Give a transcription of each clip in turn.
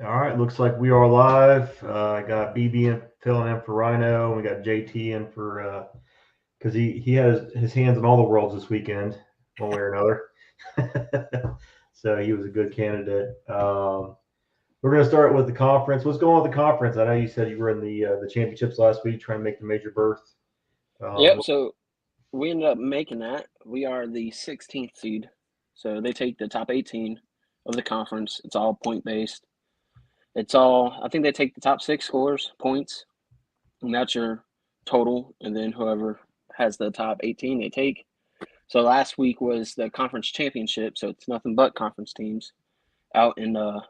All right, looks like we are live. I got BB in, filling in for Rhino. We got JT in for because he has his hands on all the worlds this weekend, one way or another. So he was a good candidate. We're going to start with the conference. What's going on with the conference? I know you said you were in the championships last week, trying to make the major berth. Yep. So we ended up making that. We are the 16th seed. So they take the top 18 of the conference. It's all point based. I think they take the top six scores, points, and that's your total. And then whoever has the top 18, they take. So last week was the conference championship. So it's nothing but conference teams out in the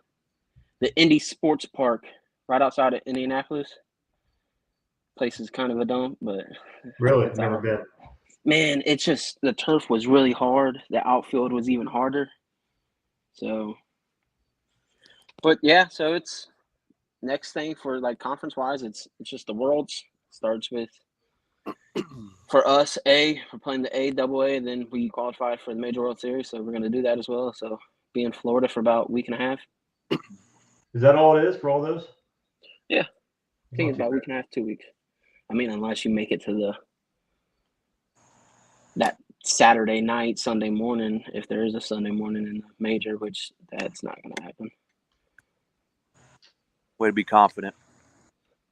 Indy Sports Park right outside of Indianapolis. Place is kind of a dump, but Really, it's never all. been. Man, it's just the turf was really hard. The outfield was even harder. So, but yeah, so it's next thing for like conference wise. It's just the worlds starts with for us we're playing the AA, and then we qualify for the Major World Series. So we're gonna do that as well. So be in Florida for about a week and a half. Is that all it is for all those? Yeah, I think Not it's too about a bad. week and a half, 2 weeks. I mean, unless you make it to that Saturday night, Sunday morning, if there is a Sunday morning in the major, which that's not gonna happen. Way to be confident.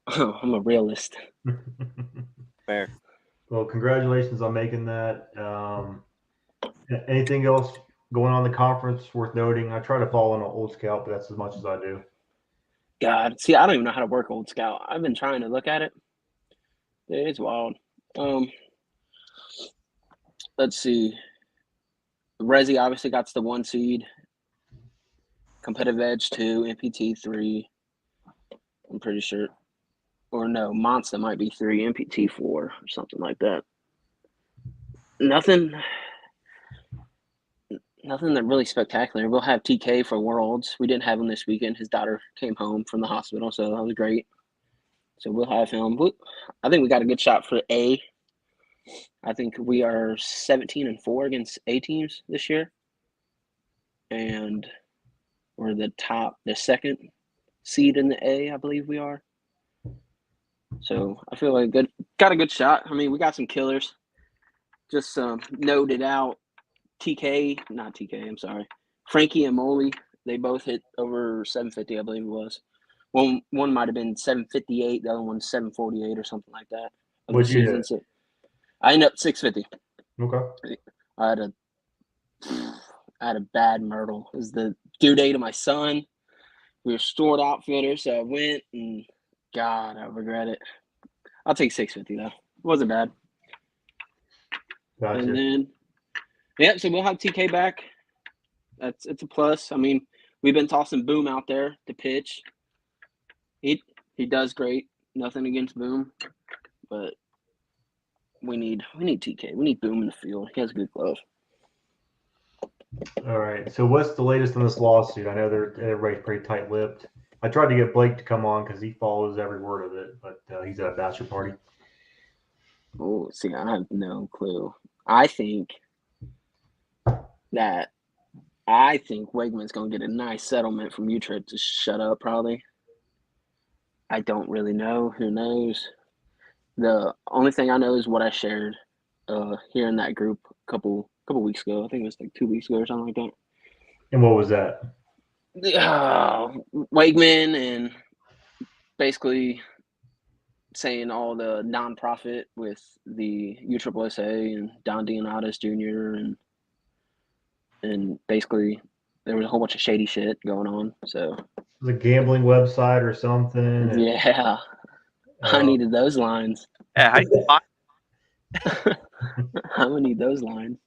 I'm a realist. Fair. Well, congratulations on making that. Anything else going on in the conference worth noting? I try to follow on Old Scout, but that's as much as I do. God, see, I don't even know how to work Old Scout. I've been trying to look at it. It's wild. Um, let's see. Resi obviously got the 1 seed. Competitive Edge 2, MPT 3. I'm pretty sure. Or no, Monster might be 3, MPT 4, or something like that. Nothing that really spectacular. We'll have TK for Worlds. We didn't have him this weekend. His daughter came home from the hospital, so that was great. So we'll have him. I think we got a good shot for A. I think we are 17-4 against A teams this year, and we're the second seed in the A. I believe we are. So I feel like got a good shot. I mean, we got some killers. Just noted out. Not TK. I'm sorry, Frankie and Molly. They both hit over 750, I believe it was. One might have been 758, the other one 748 or something like that of the What'd you season. hit? So I ended up 650. Okay. I had a bad Myrtle. It was the due date of my son. We were stored outfitters, so I went and God, I regret it. I'll take 650 though. It wasn't bad. And Gotcha. then so we'll have TK back. It's a plus. I mean, we've been tossing Boom out there to pitch. He does great. Nothing against Boom, but we need TK. We need Boom in the field. He has a good glove. All right. So what's the latest on this lawsuit? I know everybody's pretty tight-lipped. I tried to get Blake to come on because he follows every word of it, but he's at a bachelor party. Oh, see, I have no clue. I think Wegman's gonna get a nice settlement from Utrecht to shut up. Probably. I don't really know. Who knows? The only thing I know is what I shared here in that group a couple weeks ago. I think it was like 2 weeks ago or something like that. And what was that? Wegman and basically saying all the nonprofit with the USSSA and Don Leonatus Jr. and basically there was a whole bunch of shady shit going on. So It was a gambling website or something. And, yeah, I needed those lines. Yeah, I'm gonna need those lines.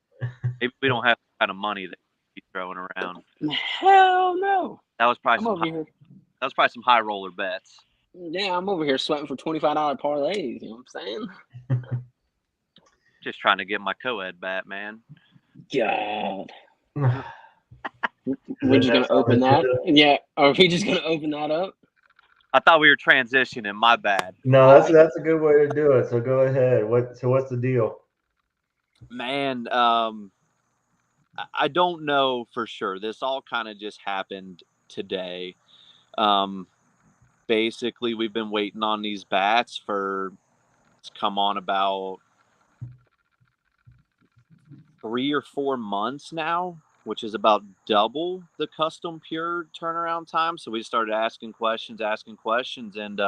maybe we don't have the kind of money that he's throwing around. Hell no. That was probably some high roller bets. Yeah, I'm over here sweating for $25 parlays. You know what I'm saying? Just trying to get my co-ed bat, man. God. Is We're just gonna next on open the that. agenda? Yeah, are we just gonna open that up? I thought we were transitioning. My bad. No, that's a good way to do it. So go ahead. What's the deal? Man, I don't know for sure. This all kind of just happened today. Basically, we've been waiting on these bats for it's come on about 3 or 4 months now, which is about double the custom pure turnaround time. So we started asking questions, and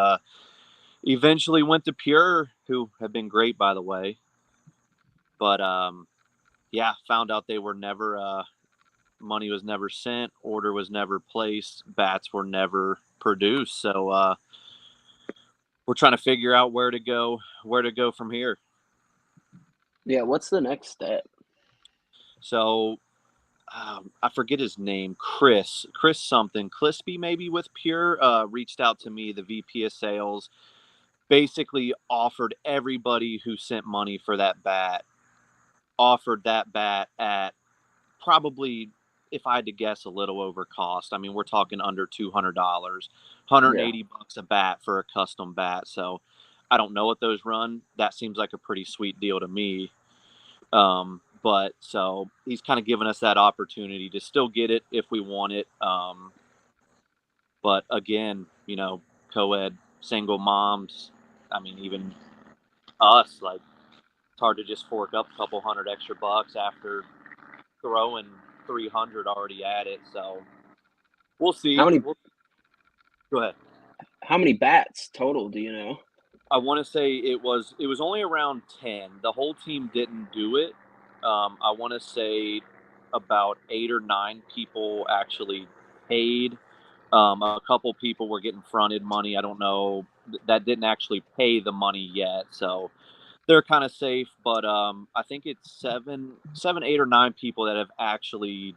eventually went to Pure, who have been great, by the way. But yeah, found out they were never money was never sent, order was never placed, bats were never produced. So we're trying to figure out where to go from here. Yeah, what's the next step? So I forget his name, Chris something, Clispy maybe with Pure, reached out to me, the VP of sales, basically offered everybody who sent money for that bat, offered that bat at probably, if I had to guess, a little over cost. I mean, we're talking under $200, $180 a bat for a custom bat. So I don't know what those run. That seems like a pretty sweet deal to me. But so he's kind of given us that opportunity to still get it if we want it. But again, co-ed, single moms, I mean, even us, like, it's hard to just fork up a couple hundred extra bucks after throwing 300 already at it. So we'll see. How many? Go ahead. How many bats total? Do you know? I want to say it was only around 10. The whole team didn't do it. I want to say about 8 or 9 people actually paid. A couple people were getting fronted money. I don't know, that didn't actually pay the money yet, so they're kind of safe. But I think it's 7, 8, or 9 people that have actually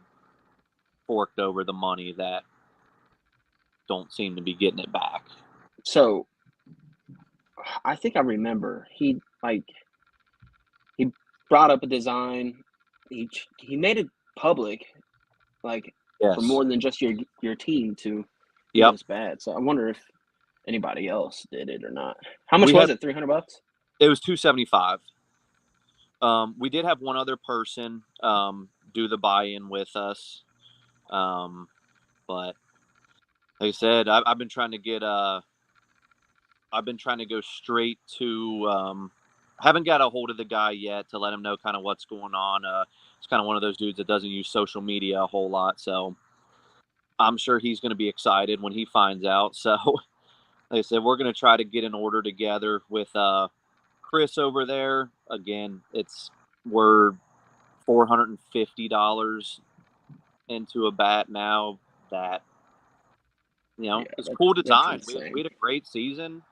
forked over the money that don't seem to be getting it back. So I think I remember he brought up a design. He made it public, like Yes. for more than just your team to get Yep. this bad. So I wonder if anybody else did it or not. How much was it? $300? It was $275. We did have one other person do the buy-in with us, but like I said, I've been trying to get I've been trying to go straight to. Haven't got a hold of the guy yet to let him know kind of what's going on. It's kind of one of those dudes that doesn't use social media a whole lot, so I'm sure he's going to be excited when he finds out. So, like I said, we're going to try to get an order together with Chris over there. Again, we're $450 into a bat now. That it's cool design. We had a great season.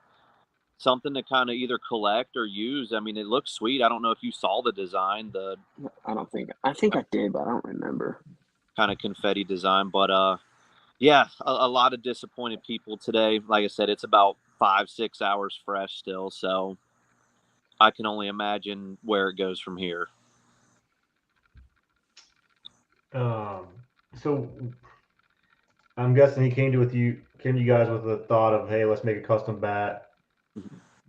Something to kind of either collect or use. I mean, it looks sweet. I don't know if you saw the design. I think I did, but I don't remember. Kind of confetti design, but yeah, a lot of disappointed people today. Like I said, it's about 5-6 hours fresh still, so I can only imagine where it goes from here. So I'm guessing he came to you guys with the thought of, hey, let's make a custom bat.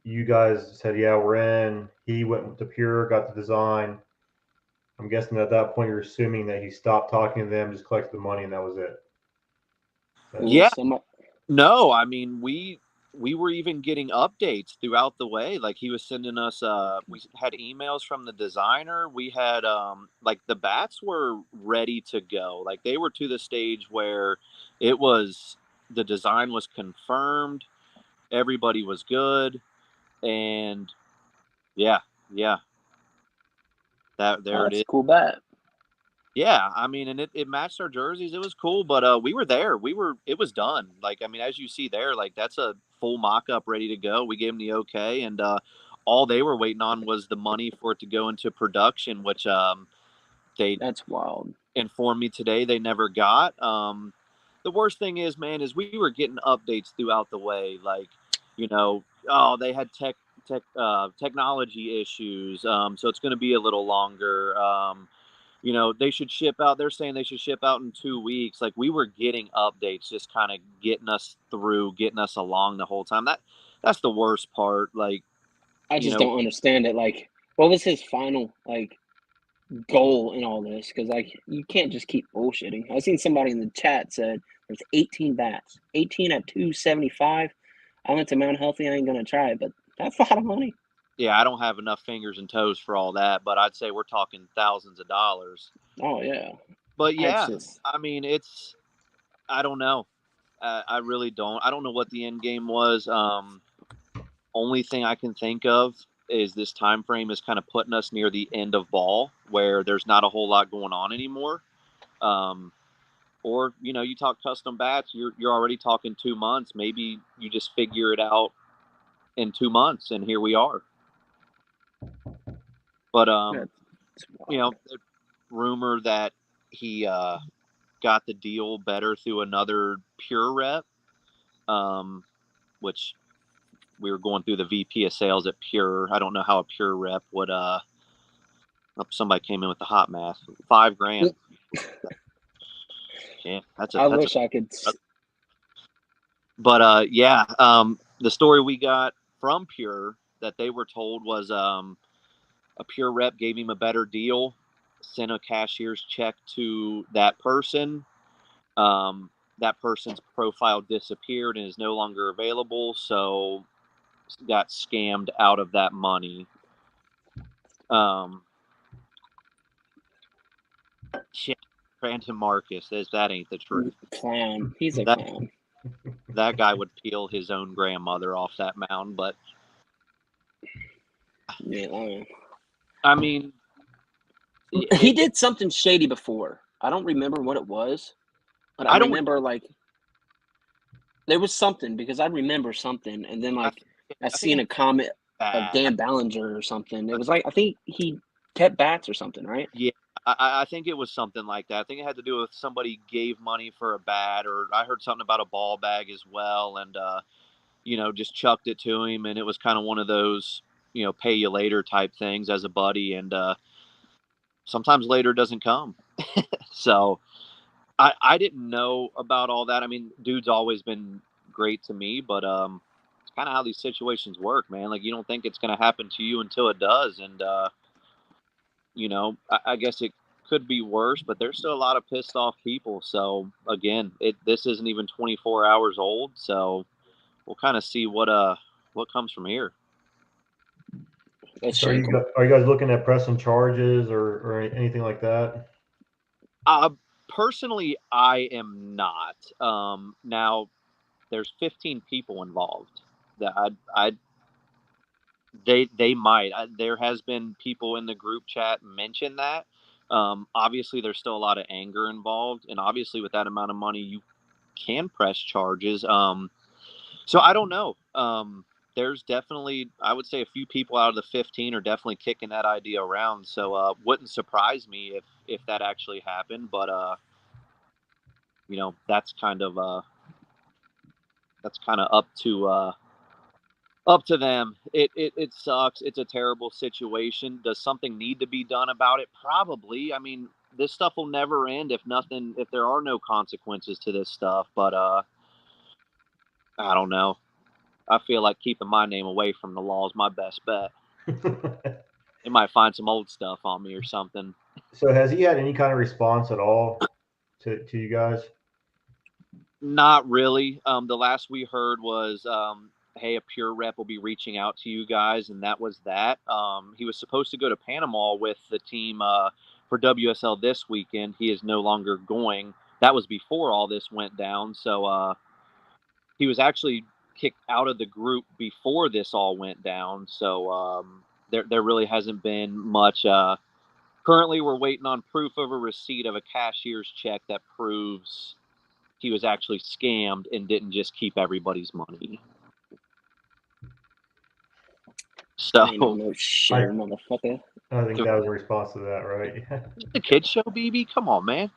You guys said, yeah, we're in. He went to Pure, got the design. I'm guessing at that point you're assuming that he stopped talking to them, just collected the money, and that was it. Yeah. No, I mean, we were even getting updates throughout the way. Like, he was sending us we had emails from the designer. We had like, the bats were ready to go. Like, they were to the stage where the design was confirmed, everybody was good, and yeah, there it is. Cool bat. Yeah, I mean, and it matched our jerseys. It was cool, but we were there. It was done. Like, I mean, as you see there, like, that's a full mock-up ready to go. We gave them the okay, and all they were waiting on was the money for it to go into production, which that's wild. Informed me today they never got. The worst thing is, man, is we were getting updates throughout the way. Like, they had technology issues, so it's going to be a little longer. They should ship out. They're saying they should ship out in 2 weeks. Like, we were getting updates, just kind of getting us through, getting us along the whole time. That's the worst part. Like, I just don't understand it. Like, what was his final goal in all this? Because you can't just keep bullshitting. I seen somebody in the chat said There's 18 bats. 18 at 275. I went to Mount Healthy. I ain't gonna try it, but that's a lot of money. Yeah, I don't have enough fingers and toes for all that, but I'd say we're talking thousands of dollars. Oh yeah. But That's yeah, just I mean, I don't know. I really don't. I don't know what the end game was. Only thing I can think of is this time frame is kind of putting us near the end of ball, where there's not a whole lot going on anymore. Or you talk custom bats, you're already talking 2 months. Maybe you just figure it out in 2 months, and here we are. But the rumor that he got the deal better through another Pure rep, which we were going through the VP of sales at Pure. I don't know how a Pure rep would. Somebody came in with the hot math. $5,000. Yeah, I wish I could. But yeah, the story we got from Pure that they were told was a Pure rep gave him a better deal, sent a cashier's check to that person. That person's profile disappeared and is no longer available, so got scammed out of that money. Brandon Marcus says that ain't the truth. Clown. He's a clown. That guy would peel his own grandmother off that mound, but yeah, I mean, he did something shady before. I don't remember what it was, but I remember like there was something because I remember something, and then like I seen a comment of Dan Ballinger or something. It was like I think he kept bats or something, right? Yeah, I think it was something like that. I think it had to do with somebody gave money for a bat, or I heard something about a ball bag as well, and just chucked it to him, and it was kind of one of those pay you later type things as a buddy, and sometimes later doesn't come. So I didn't know about all that. I mean, dude's always been great to me, but it's kind of how these situations work, man. Like you don't think it's going to happen to you until it does, and I guess it could be worse, but there's still a lot of pissed off people. So again, this isn't even 24 hours old, so we'll kind of see what comes from here. So are you guys looking at pressing charges or anything like that? Personally, I am not. Now, there's 15 people involved. That they might. There has been people in the group chat mention that. Obviously, there's still a lot of anger involved, and obviously, with that amount of money, you can press charges. So I don't know. There's definitely, I would say, a few people out of the 15 are definitely kicking that idea around. So wouldn't surprise me if that actually happened. But that's kind of up to them. It sucks. It's a terrible situation. Does something need to be done about it? Probably. I mean, this stuff will never end if there are no consequences to this stuff. But I don't know. I feel like keeping my name away from the law is my best bet. They might find some old stuff on me or something. So has he had any kind of response at all to you guys? Not really. The last we heard was, hey, a Pure rep will be reaching out to you guys, and that was that. He was supposed to go to Panama with the team for WSL this weekend. He is no longer going. That was before all this went down. So he was actually kicked out of the group before this all went down. So there really hasn't been much. Currently, we're waiting on proof of a receipt of a cashier's check that proves he was actually scammed and didn't just keep everybody's money. So no shit, motherfucker. I think that was a response to that, right? The kids show, BB. Come on, man.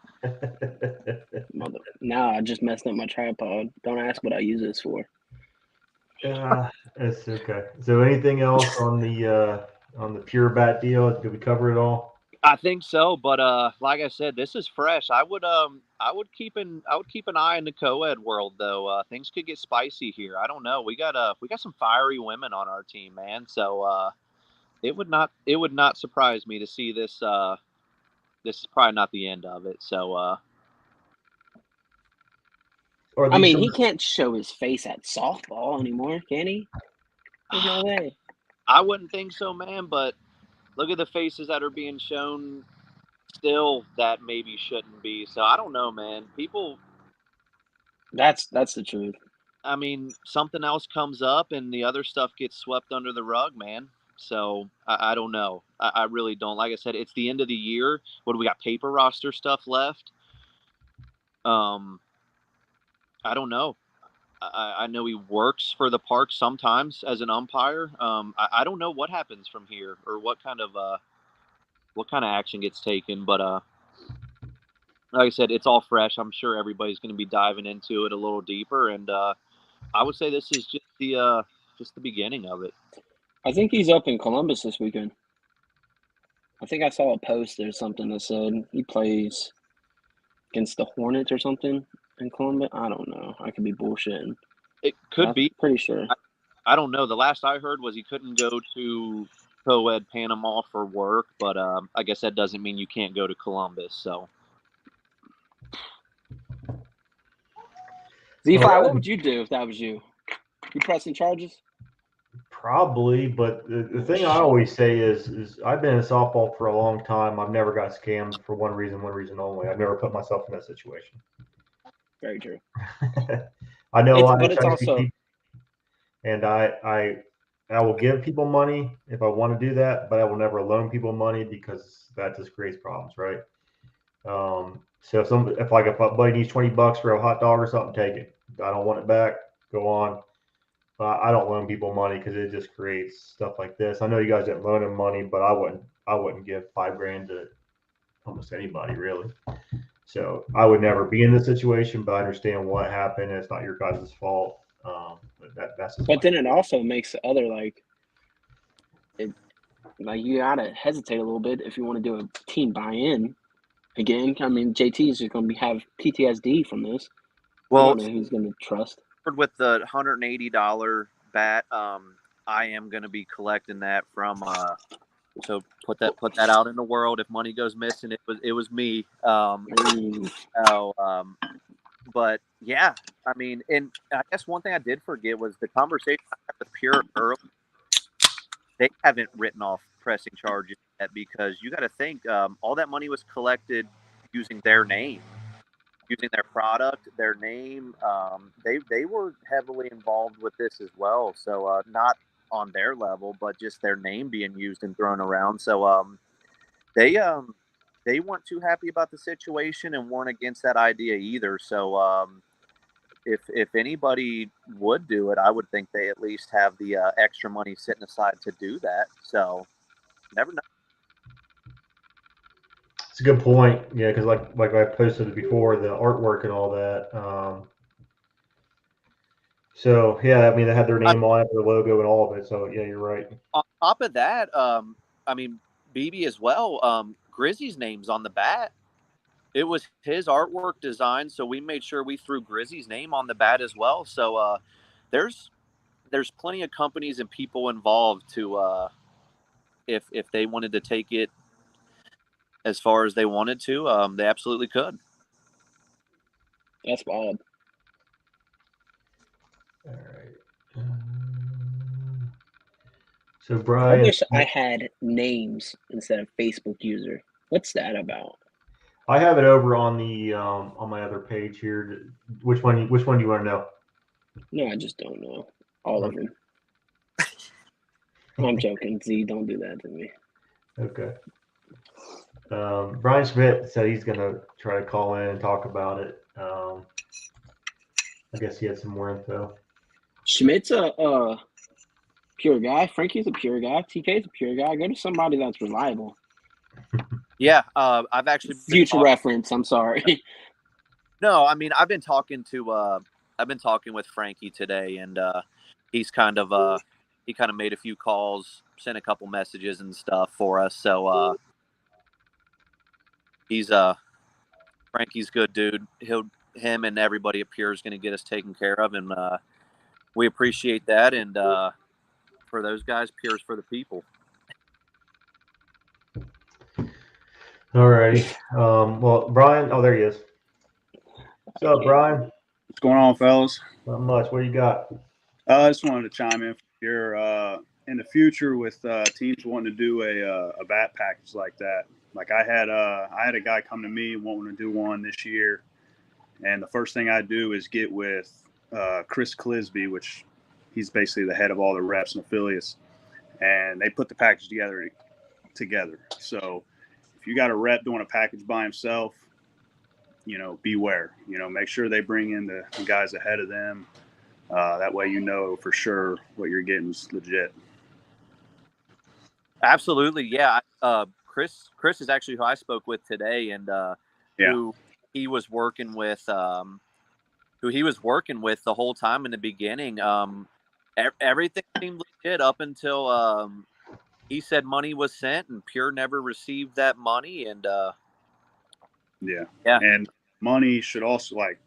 Nah, I just messed up my tripod. Don't ask what I use this for. It's okay. So anything else on the Pure bat deal? Did we cover it all? I think so, but like I said, this is fresh. I would keep an eye on the co-ed world though. Things could get spicy here. I don't know. We got some fiery women on our team, man. So it would not surprise me to see this. This is probably not the end of it. So I mean, he can't show his face at softball anymore, can he? There's no way. I wouldn't think so, man. But look at the faces that are being shown still that maybe shouldn't be. So I don't know, man. People. That's the truth. I mean, something else comes up and the other stuff gets swept under the rug, man. So I don't know. I really don't. Like I said, it's the end of the year. What do we got? Paper roster stuff left. I don't know. I know he works for the park sometimes as an umpire. I don't know what happens from here or what kind of action gets taken. But like I said, it's all fresh. I'm sure everybody's going to be diving into it a little deeper, and I would say this is just the beginning of it. I think he's up in Columbus this weekend. I think I saw a post or something that said he plays against the Hornets or something in Columbus. I don't know. I could be bullshitting. It could be. Pretty sure. I don't know. The last I heard was he couldn't go to co-ed Panama for work, but I guess that doesn't mean you can't go to Columbus. So, Z5, what would you do if that was you? You pressing charges? Probably, but the thing I always say is I've been in softball for a long time. I've never got scammed for one reason only. I've never put myself in that situation. Very true. I know a lot but of it's also, people, and I will give people money if I want to do that, but I will never loan people money because that just creates problems, right? So if a buddy needs $20 for a hot dog or something, take it. I don't want it back. Go on. I don't loan people money because it just creates stuff like this. I know you guys didn't loan him money, but I wouldn't give $5,000 to almost anybody really. So I would never be in this situation, but I understand what happened. It's not your guys' fault. But then it also makes the other like you gotta hesitate a little bit if you want to do a team buy-in. Again, I mean JT is just gonna have PTSD from this. Well, I don't know who's gonna trust. With the $180 bat, I am going to be collecting that from. So put that out in the world. If money goes missing, it was me. But yeah, I mean, and I guess one thing I did forget was the conversation I had with Pure early. They haven't written off pressing charges yet because you got to think all that money was collected using their name. Using their product, their name, they were heavily involved with this as well. So not on their level, but just their name being used and thrown around. So they weren't too happy about the situation and weren't against that idea either. So if anybody would do it, I would think they at least have the extra money sitting aside to do that. So never know. It's a good point. Yeah, because like I posted before, the artwork and all that. So yeah, I mean they had their name on it, their logo, and all of it. So yeah, you're right. On top of that, I mean BB as well. Grizzy's name's on the bat. It was his artwork design, so we made sure we threw Grizzy's name on the bat as well. So there's plenty of companies and people involved to if they wanted to take it as far as they wanted to, they absolutely could. That's wild. All right. So Brian, I wish I had names instead of Facebook user. What's that about? I have it over on the on my other page here. Which one do you want to know? No, I just don't know. All of them. I'm joking. Z, don't do that to me. Okay. Brian Schmidt said he's going to try to call in and talk about it. I guess he had some more info. Schmidt's a pure guy. Frankie's a pure guy. TK's a pure guy. Go to somebody that's reliable. Yeah, I've actually future reference. I'm sorry. No, I mean I've been talking with Frankie today, and he's kind of he kind of made a few calls, sent a couple messages and stuff for us. So he's Frankie's good dude. Him and everybody up here is going to get us taken care of, and we appreciate that. And for those guys, Pierre's for the people. All righty. Well, Brian. Oh, there he is. What's up, Brian? going on, fellas? Not much. What do you got? I just wanted to chime in here. In the future, with teams wanting to do a bat package like that, like I had a guy come to me wanting to do one this year, and the first thing I do is get with Chris Clisby, which he's basically the head of all the reps and affiliates, and they put the package together. So if you got a rep doing a package by himself, beware. Make sure they bring in the guys ahead of them. That way, for sure what you're getting is legit. Absolutely, yeah. Chris is actually who I spoke with today, and who he was working with. Who he was working with the whole time in the beginning. Everything seemed legit up until he said money was sent, and Pure never received that money. And yeah, and money should also, like,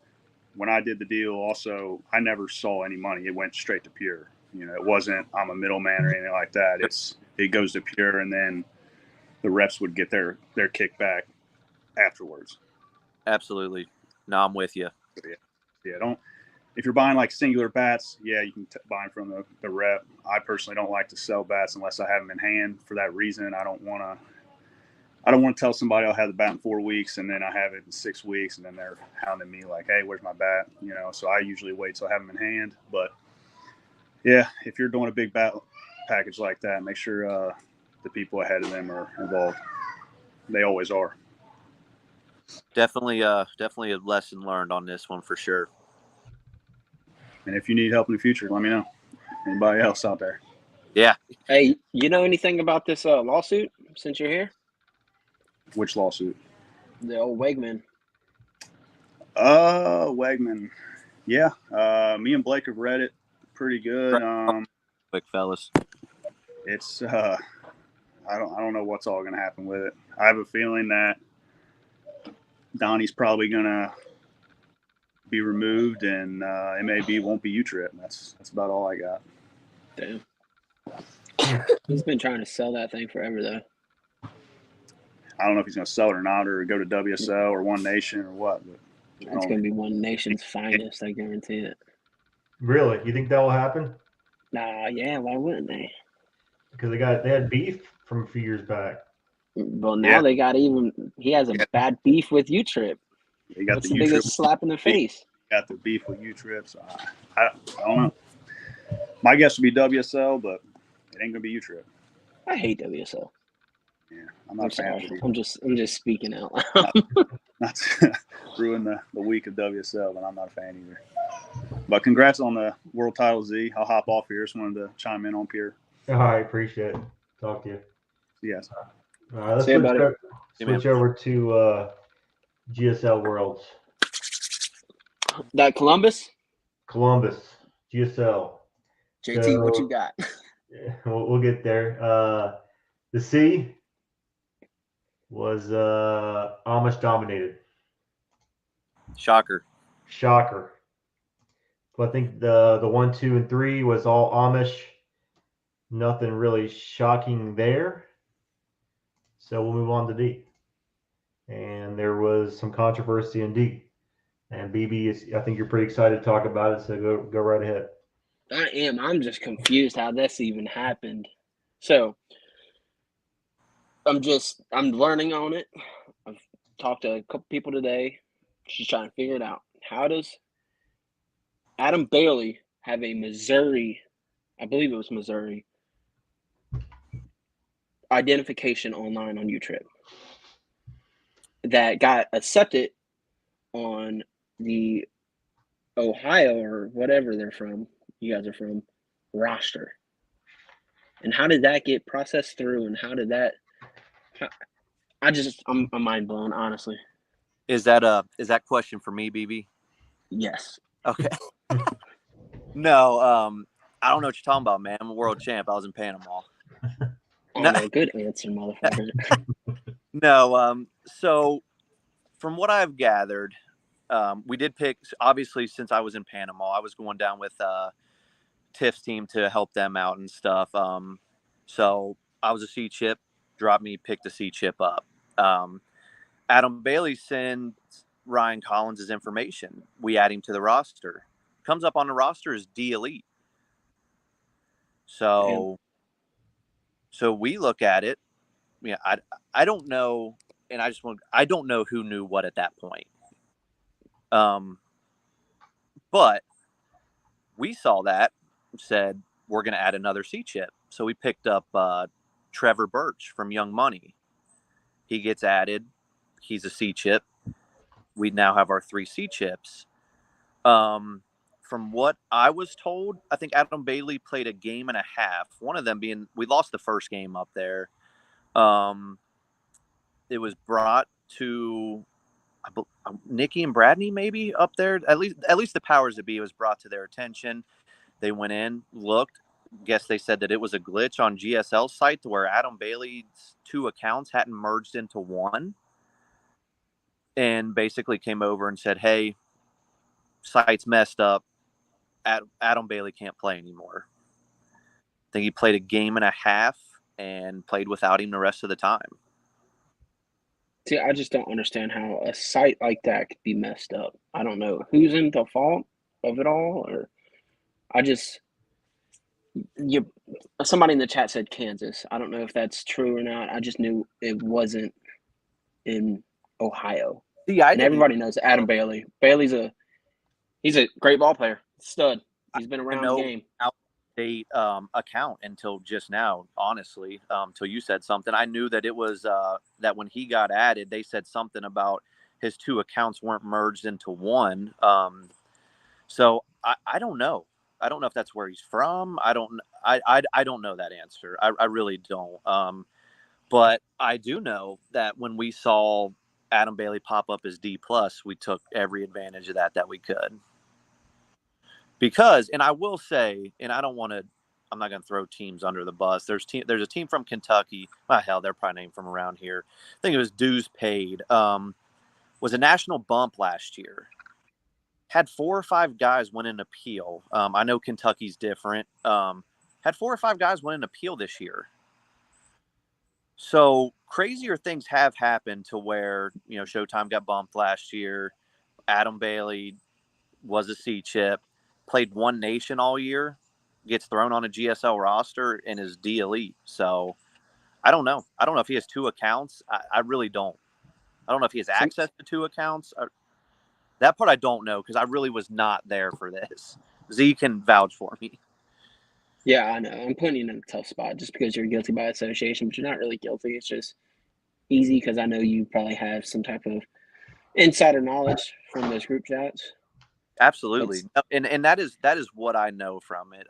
when I did the deal, also, I never saw any money. It went straight to Pure. It wasn't I'm a middleman or anything like that. It goes to Pure, and then the reps would get their kickback afterwards. Absolutely. No, I'm with you. Yeah, if you're buying like singular bats, you can buy them from the rep. I personally don't like to sell bats unless I have them in hand. For that reason, I don't want to tell somebody I'll have the bat in 4 weeks and then I have it in 6 weeks and then they're hounding me like, hey, where's my bat? So I usually wait till I have them in hand. But yeah, if you're doing a big bat package like that, make sure the people ahead of them are involved. They always are. Definitely a lesson learned on this one for sure. And if you need help in the future, let me know. Anybody else out there? Yeah. Hey, you know anything about this lawsuit since you're here? Which lawsuit? The old Wegman. Wegman. Yeah. Me and Blake have read it pretty good. Quick fellas. It's I don't know what's all gonna happen with it. I have a feeling that Donnie's probably gonna be removed, and MAB won't be U-Trip. That's about all I got. Damn. He's been trying to sell that thing forever, though. I don't know if he's gonna sell it or not, or go to WSL or One Nation or what. But it's gonna be One Nation's finest, I guarantee it. Really? You think that will happen? Nah, yeah. Why wouldn't they? Because they had beef from a few years back. Well, now they got even. He has a bad beef with U-Trip. He got What's the the biggest slap in the face? Got the beef with U-Trip. So I don't know. My guess would be WSL, but it ain't gonna be U-Trip. I hate WSL. Yeah, I'm not a fan of it. I'm just speaking out loud. Not to ruin the week of WSL, but I'm not a fan either. But congrats on the world title, Z. I'll hop off here. Just wanted to chime in on Pierre. All right, appreciate it. Talk to you. Yes. All right, let's switch over to GSL Worlds. That Columbus, GSL. JT, what you got? Yeah, we'll get there. The C was Amish dominated. Shocker. But I think the 1, 2, and 3 was all Amish. Nothing really shocking there. So we'll move on to D. And there was some controversy in D. And BB, I think you're pretty excited to talk about it, so go right ahead. I am. I'm just confused how this even happened. So I'm learning on it. I've talked to a couple people today. Just trying to figure it out. How does Adam Bailey have a Missouri, I believe it was Missouri, identification online on U-Trip that got accepted on the Ohio or whatever they're from, you guys are from, roster? And how did that get processed through, and how did that I'm mind blown, honestly. Is that question for me, BB? Yes. Okay. No, I don't know what you're talking about, man. I'm a world champ. I was in Panama. No, good answer, motherfucker. No, so from what I've gathered, we did pick, obviously, since I was in Panama, I was going down with Tiff's team to help them out and stuff. So I was a C chip, dropped me, picked the C chip up. Adam Bailey sends Ryan Collins' information. We add him to the roster. Comes up on the roster as D Elite. So we look at it. Yeah, I don't know, and I don't know who knew what at that point. But we saw that, said we're going to add another C chip. So we picked up Trevor Birch from Young Money. He gets added. He's a C chip. We now have our 3 C chips. From what I was told, I think Adam Bailey played a game and a half. One of them being, we lost the first game up there. It was brought to Nikki and Bradney maybe up there. At least the powers that be was brought to their attention. They went in, looked. Guess they said that it was a glitch on GSL site to where Adam Bailey's 2 accounts hadn't merged into one, and basically came over and said, "Hey, site's messed up. Adam Bailey can't play anymore." I think he played a game and a half and played without him the rest of the time. See, I just don't understand how a site like that could be messed up. I don't know who's in the fault of it all, or somebody in the chat said Kansas. I don't know if that's true or not. I just knew it wasn't in Ohio. See, and everybody knows Adam Bailey. He's a great ball player, stud. He's been around the game. Out-of-state account until just now, honestly, till you said something. I knew that it was that when he got added, they said something about his 2 accounts weren't merged into one. So I don't know. I don't know if that's where he's from. I don't know that answer. I really don't. But I do know that when we saw Adam Bailey pop up as D+, we took every advantage of that we could. Because, and I will say, and I'm not going to throw teams under the bus. There's a team from Kentucky. Well, hell, they're probably named from around here. I think it was Dues Paid. Was a national bump last year. Had 4 or 5 guys win an appeal. I know Kentucky's different. Had 4 or 5 guys win an appeal this year. So crazier things have happened to where, Showtime got bumped last year. Adam Bailey was a C chip, played One Nation all year, gets thrown on a GSL roster and is D Elite. So I don't know. I don't know if he has 2 accounts. I really don't. I don't know if he has access to 2 accounts. That part I don't know because I really was not there for this. Z can vouch for me. Yeah, I know. I'm putting you in a tough spot just because you're guilty by association, but you're not really guilty. It's just easy because I know you probably have some type of insider knowledge from those group chats. Absolutely. And that is what I know from it.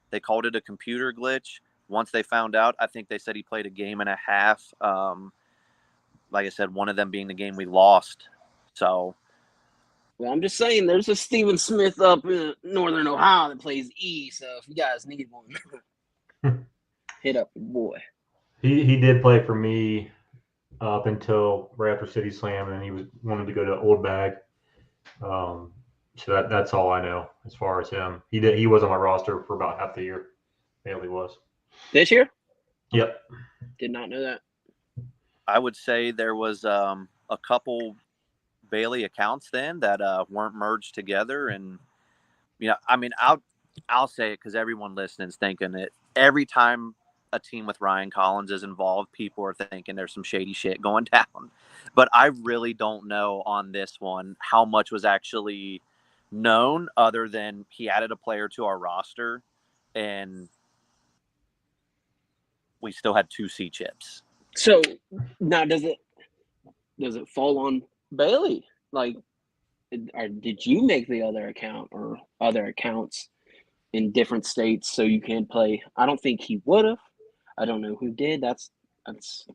They called it a computer glitch. Once they found out, I think they said he played a game and a half. Like I said, one of them being the game we lost. So. Well, I'm just saying there's a Steven Smith up in Northern Ohio that plays E, so if you guys need one, hit up your boy. He did play for me up until right after City Slam, and he wanted to go to Old Bag. So that's all I know as far as him. He was on my roster for about half the year. Bailey was. This year? Yep. Did not know that. I would say there was a couple Bailey accounts then that weren't merged together, and I'll say it because everyone listening is thinking it. Every time a team with Ryan Collins is involved, people are thinking there's some shady shit going down. But I really don't know on this one how much was actually known other than he added a player to our roster and we still had 2 C chips. So now does it fall on Bailey? Like, did you make the other account or other accounts in different states so you can play? I don't think he would have. I don't know who did. It's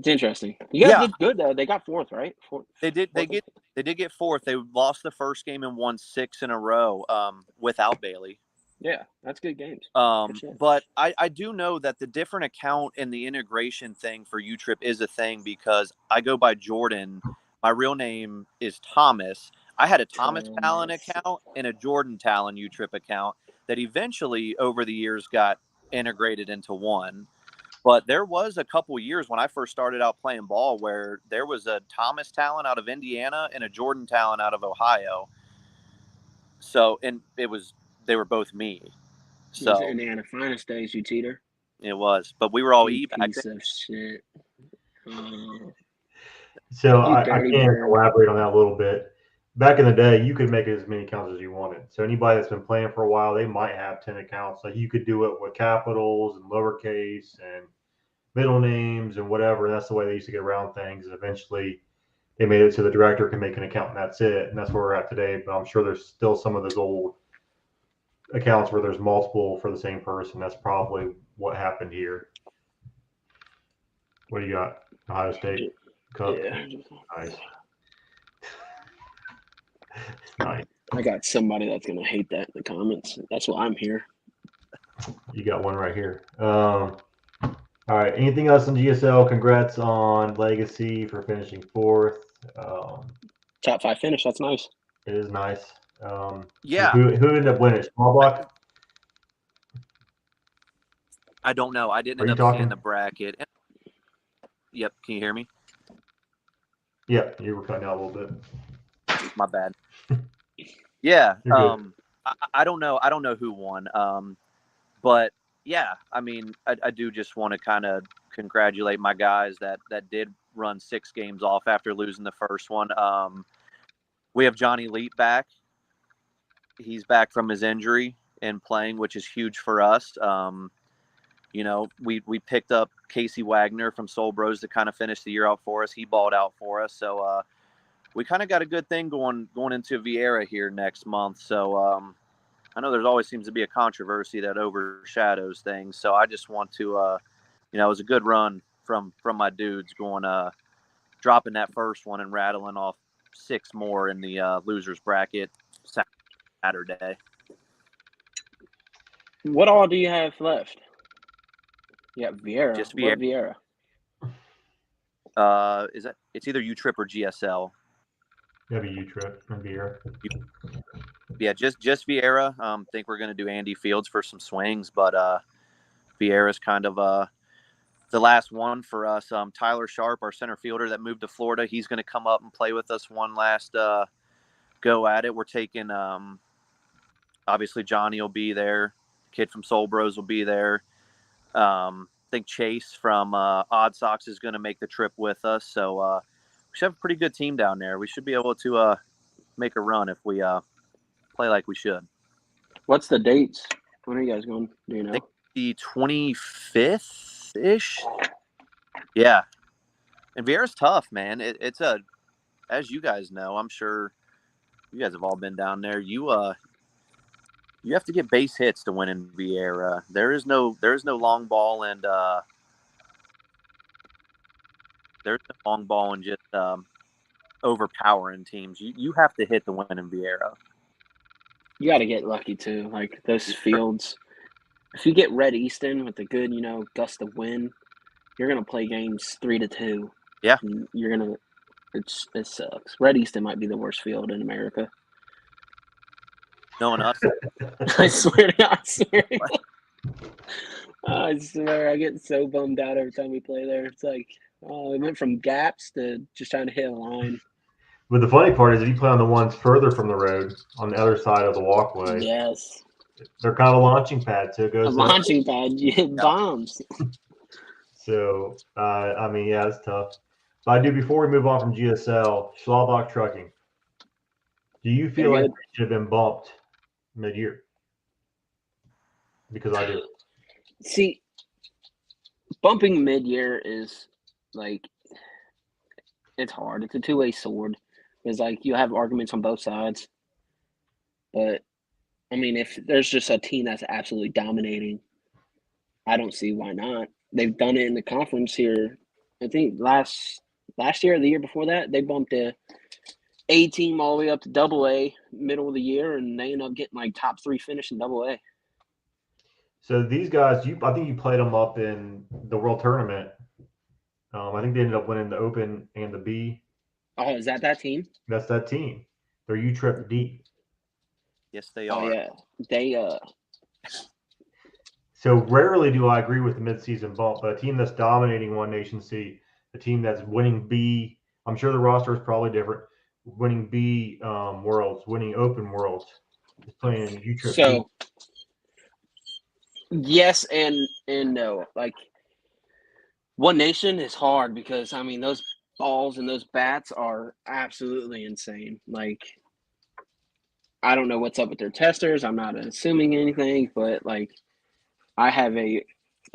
interesting. You guys did good though. They got 4th, right? They did get 4th. They lost the first game and won 6 in a row without Bailey. Yeah, that's good games. But I do know that the different account and the integration thing for U-Trip is a thing because I go by Jordan. My real name is Thomas. I had a Thomas Tallon account and a Jordan Tallon U-Trip account that eventually over the years got integrated into one. But there was a couple years when I first started out playing ball where there was a Thomas Tallon out of Indiana and a Jordan Tallon out of Ohio. So, and they were both me. So Those Indiana finest days, you cheater. it was, but we were all You E back piece then. of shit. So You I dirty can bird. elaborate on that a little bit. Back in the day, you could make as many accounts as you wanted. So anybody that's been playing for a while, they might have 10 accounts. Like you could do it with capitals and lowercase and middle names and whatever. And that's the way they used to get around things. And eventually they made it so the director can make an account and that's it. And that's where we're at today. But I'm sure there's still some of those old accounts where there's multiple for the same person. That's probably what happened here. What do you got? Ohio State Cup. Yeah. Nice. Nice. I got somebody that's gonna hate that in the comments. That's why I'm here. You got one right here. All right. Anything else in GSL? Congrats on Legacy for finishing 4th. Top 5 finish. That's nice. It is nice. Yeah. Who ended up winning? Small block? I don't know. I didn't Are end you up talking? seeing the bracket. Yep. Can you hear me? Yeah, you were cutting out a little bit. My bad. Yeah. You're good. I don't know. I don't know who won. But yeah, I mean, I do just want to kind of congratulate my guys that did run 6 games off after losing the first one. We have Johnny Leap back. He's back from his injury and playing, which is huge for us. You know, we picked up Casey Wagner from Soul Bros to kind of finish the year out for us. He balled out for us. So we kind of got a good thing going into Vieira here next month. So I know there's always seems to be a controversy that overshadows things. So I just want to, you know, it was a good run from my dudes going, dropping that first one and rattling off 6 more in the losers bracket Saturday. What all do you have left? Yeah, Vieira. Just What Vieira? It's either U-Trip or GSL. That'd be U-Trip and Vieira. Yeah, just Vieira. Think we're gonna do Andy Fields for some swings, but Vieira's kind of the last one for us. Tyler Sharp, our center fielder that moved to Florida, he's gonna come up and play with us one last go at it. We're taking obviously Johnny will be there. Kid from Soul Bros will be there. I think Chase from Odd Sox is going to make the trip with us. So we should have a pretty good team down there. We should be able to make a run if we play like we should. What's the dates? When are you guys going? Do you know? I think the 25th-ish. Yeah. And Vieira's tough, man. It's as you guys know, I'm sure you guys have all been down there. You have to get base hits to win in Vieira. There is no long ball and just overpowering teams. You have to hit the win in Vieira. You got to get lucky too. Like those fields, if you get Red Easton with a good, gust of wind, you're gonna play games 3-2. Yeah, and you're gonna. It sucks. Red Easton might be the worst field in America. Knowing us, I swear to God, I swear, I get so bummed out every time we play there. It's like, it went from gaps to just trying to hit a line. But the funny part is if you play on the ones further from the road, on the other side of the walkway, Yes, they're kind of a launching pad. So it goes a launching pad. You hit bombs. So, I mean, yeah, it's tough. But before we move on from GSL, Schlabach Trucking, do you feel like they should have been bumped mid-year? Because I do. See, bumping mid-year is like, it's hard. It's a two-way sword. It's like you have arguments on both sides. But, I mean, if there's just a team that's absolutely dominating, I don't see why not. They've done it in the conference here. I think last year or the year before that, they bumped the A team all the way up to AA middle of the year, and they end up getting like top 3 finish in AA. So these guys, I think you played them up in the World Tournament. I think they ended up winning the Open and the B. Oh, is that team? That's that team. They're U-Trip deep. yes, they are. Oh yeah, they. So rarely do I agree with the midseason bump, but a team that's dominating One Nation C, a team that's winning B, I'm sure the roster is probably different, winning B worlds, winning open worlds, is playing in U-Trip B. So yes and no. Like One Nation is hard because I mean those balls and those bats are absolutely insane. Like I don't know what's up with their testers. I'm not assuming anything, but like I have a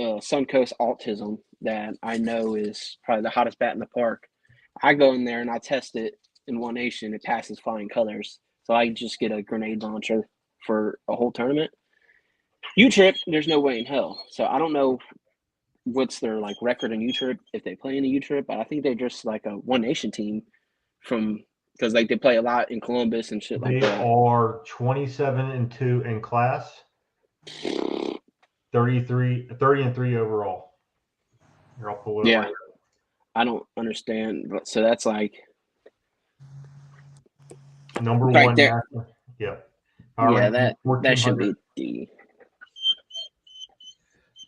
Suncoast Autism that I know is probably the hottest bat in the park. I go in there and I test it in One Nation. It passes flying colors, so I just get a grenade launcher for a whole tournament. U-Trip, there's no way in hell. So I don't know what's their like record in U-Trip if they play in a U-Trip, but I think they're just like a One Nation team from because like they play a lot in Columbus and shit like that. They are 27-2 in class, 30-3 overall. Here, I'll pull it Yeah. up right I don't understand. But so that's like number right one. there. Yeah. Yeah, that should be D.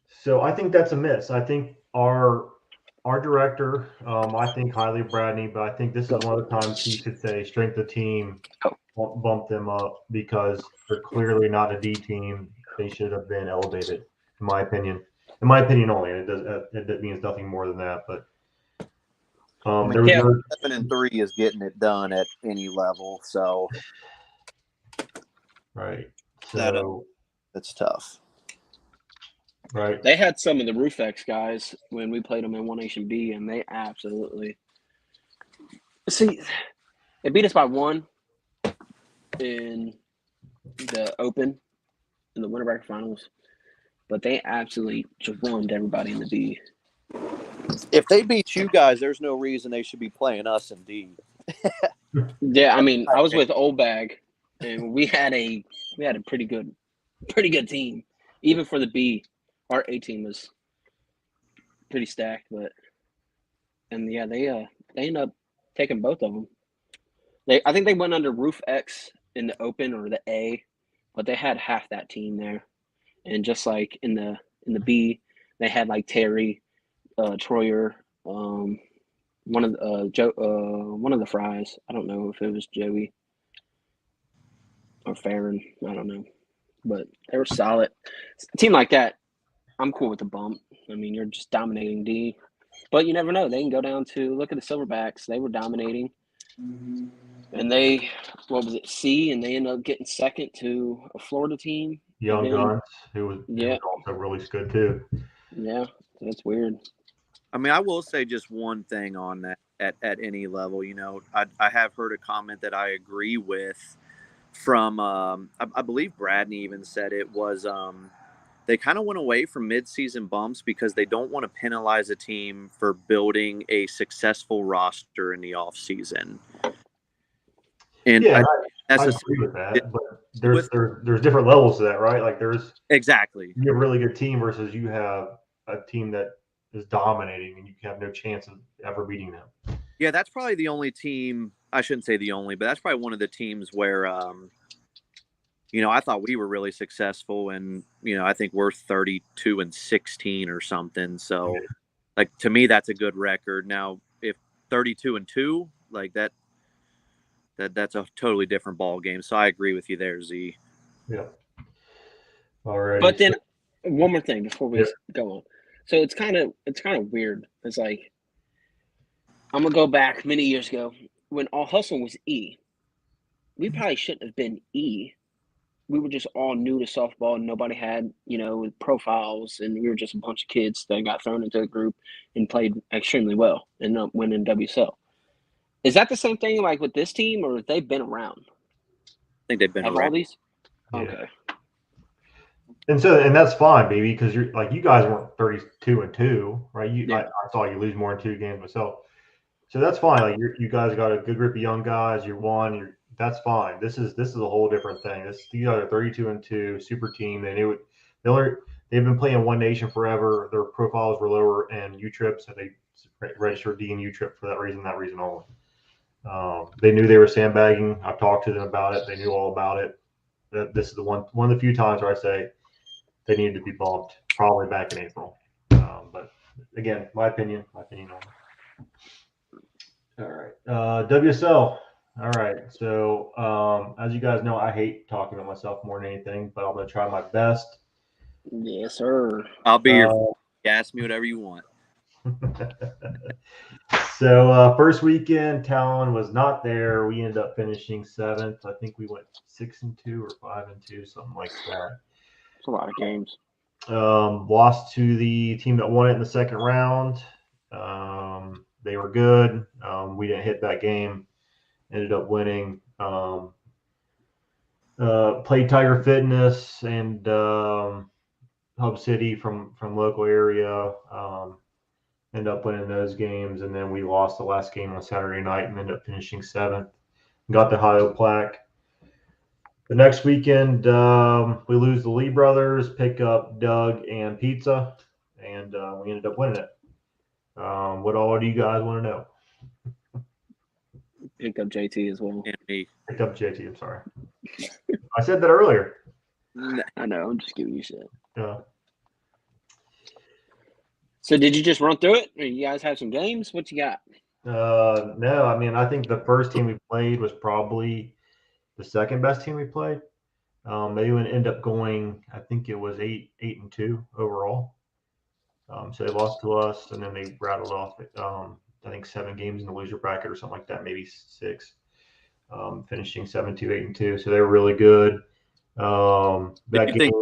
So I think that's a miss. I think our director, I think highly of Bradney, but I think this is one of the times he should say strength of team, bump them up because they're clearly not a D team. They should have been elevated, in my opinion. In my opinion only, and it means nothing more than that. But there was 7-3 is getting it done at any level, so right. So that's tough. Right. They had some of the Roofex guys when we played them in One Nation B, and they absolutely see. They beat us by 1 in the Open in the winter bracket finals, but they absolutely drummed everybody in the B. If they beat you guys, there's no reason they should be playing us in D. Yeah, I mean, I was with Old Bag, and we had a pretty good team, even for the B. Our A team was pretty stacked, but yeah, they ended up taking both of them. I think they went under Roof X in the Open or the A, but they had half that team there, and just like in the B, they had like Terry, Troyer, one of the Fries. I don't know if it was Joey or Farron. I don't know, but they were solid. A team like that, I'm cool with the bump. I mean, you're just dominating D, but you never know. They can go down to look at the Silverbacks. They were dominating, and they C, and they ended up getting second to a Florida team. Young Guns, who was also really good too. Yeah, that's weird. I mean, I will say just one thing on that at any level. You know, I have heard a comment that I agree with from I believe Bradney even said it was they kind of went away from midseason bumps because they don't want to penalize a team for building a successful roster in the off season. And I agree with that, but there's different levels to that, right? Like there's exactly you have a really good team versus you have a team that is dominating and you have no chance of ever beating them. Yeah, that's probably the only team. I shouldn't say the only, but that's probably one of the teams where you know, I thought we were really successful, and you know, I think we're 32-16 or something. So, like to me, that's a good record. Now, if 32-2, like that's a totally different ball game. So I agree with you there, Z. Yeah. All right. But then one more thing before we go on. So it's kind of weird. It's like I'm gonna go back many years ago when All Hustle was E. We probably shouldn't have been E. We were just all new to softball, and nobody had, you know, profiles, and we were just a bunch of kids that got thrown into a group and played extremely well and ended up winning WSL. Is that the same thing like with this team, or have they been around? I think they've been around. All these? Yeah. Okay. And that's fine, baby, because you're like you guys weren't 32-2, right? I saw you lose more than 2 games myself, so that's fine. Like you guys got a good group of young guys. You won. That's fine. This is a whole different thing. You guys are 32-2, super team. They knew it. They've been playing One Nation forever. Their profiles were lower in U-Trip, so they registered D and U-Trip for that reason only. They knew they were sandbagging. I've talked to them about it. They knew all about it. This is one of the few times where I say they needed to be bumped probably back in April. But again, my opinion only. All right. WSL. All right. So as you guys know, I hate talking about myself more than anything, but I'm going to try my best. Yes, sir. I'll be your. Ask me whatever you want. So first weekend, Tallon was not there. We ended up finishing 7th. I think we went 6-2 or 5-2, something like that. It's a lot of games. Lost to the team that won it in the second round. They were good. We didn't hit that game. Ended up winning. Played Tiger Fitness and Hub City from local area. Ended up winning those games, and then we lost the last game on Saturday night and ended up finishing 7th. Got the Ohio plaque. The next weekend, we lose the Lee brothers, pick up Doug and Pizza, and we ended up winning it. What all do you guys want to know? Pick up JT as well. And me. Picked up JT, I'm sorry. I said that earlier. I know, I'm just giving you shit. Yeah. So did you just run through it? Or you guys have some games? What you got? No, I mean, I think the first team we played was probably the second best team we played. They would end up going, I think it was 8-2 overall. So they lost to us, and then they rattled off, I think 7 games in the loser bracket or something like that, maybe 6. Finishing 7-2, 8-2. So they were really good. That Did you game. think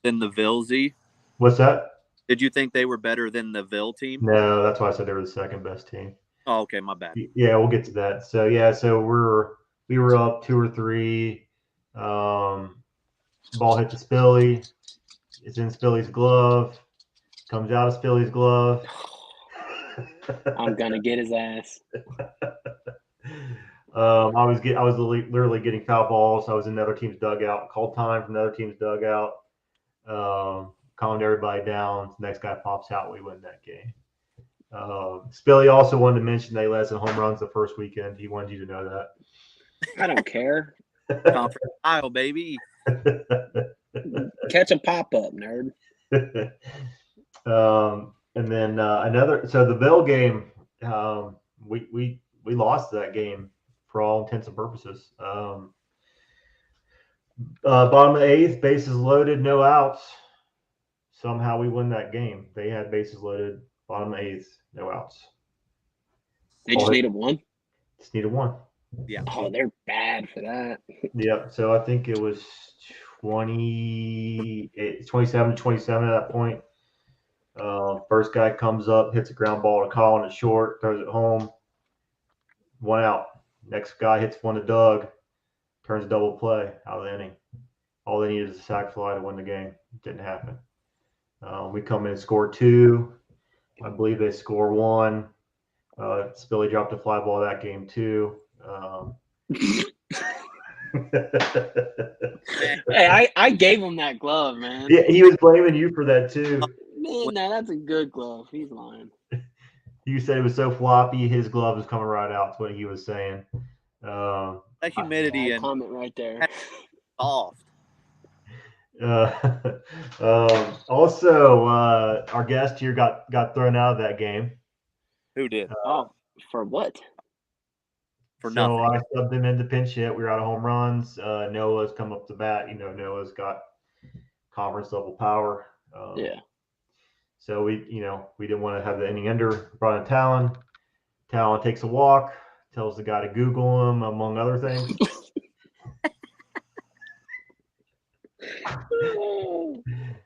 than the Ville? What's that? Did you think they were better than the Ville team? No, that's why I said they were the second best team. Oh, okay, my bad. Yeah, we'll get to that. So yeah, so we were up 2 or 3. Ball hit the Spilly. It's in Spilly's glove. Comes out of Spilly's glove. I'm gonna get his ass. I was literally getting foul balls. I was in the other team's dugout. Called time from the other team's dugout. Calmed everybody down. Next guy pops out. We win that game. Spilly also wanted to mention they led us in home runs the first weekend. He wanted you to know that. I don't care. Conference style, baby. Catch a pop up, nerd. And then another. So the Ville game, we lost that game for all intents and purposes. Bottom of the 8th, bases loaded, no outs. Somehow we win that game. They had bases loaded, bottom of the 8th, no outs. They just needed one. Just needed one. Yeah. Oh, they're bad for that. Yep. So I think it was 27-27 at that point. First guy comes up, hits a ground ball to Colin at short, throws it home. 1 out. Next guy hits one to Doug, turns a double play out of the inning. All they needed is a sac fly to win the game. It didn't happen. We come in and score 2. I believe they score 1. Spilly dropped a fly ball that game too. Hey, I gave him that glove, man. Yeah, he was blaming you for that too. Man, no, that's a good glove. He's lying. You said it was so floppy, his glove was coming right out. That's what he was saying. That humidity and comment right there. soft. Also, our guest here got thrown out of that game. Who did? For what? For so nothing. I subbed him into pinch hit. We were out of home runs. Noah's come up to bat. Noah's got conference level power. Yeah. So we didn't want to have the inning ender. Brought in Tallon. Tallon takes a walk, tells the guy to Google him, among other things.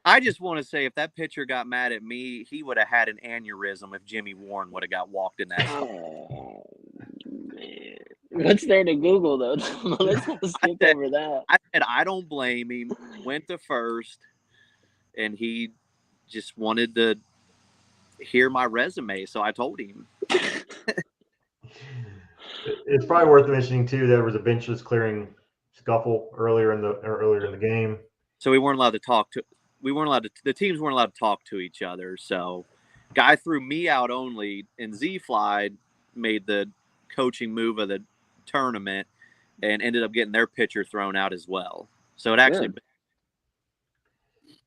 I just want to say, if that pitcher got mad at me, he would have had an aneurysm if Jimmy Warren would have got walked in that. Oh, man. What's there to Google, though? Let's not skip over that. I said, I don't blame him. Went to first, and he just wanted to hear my resume, so I told him. It's probably worth mentioning, too, there was a benchless clearing scuffle earlier in the game. So we weren't allowed to talk to – the teams weren't allowed to talk to each other. So guy threw me out only, and Z-Fly made the coaching move of the tournament and ended up getting their pitcher thrown out as well. So it actually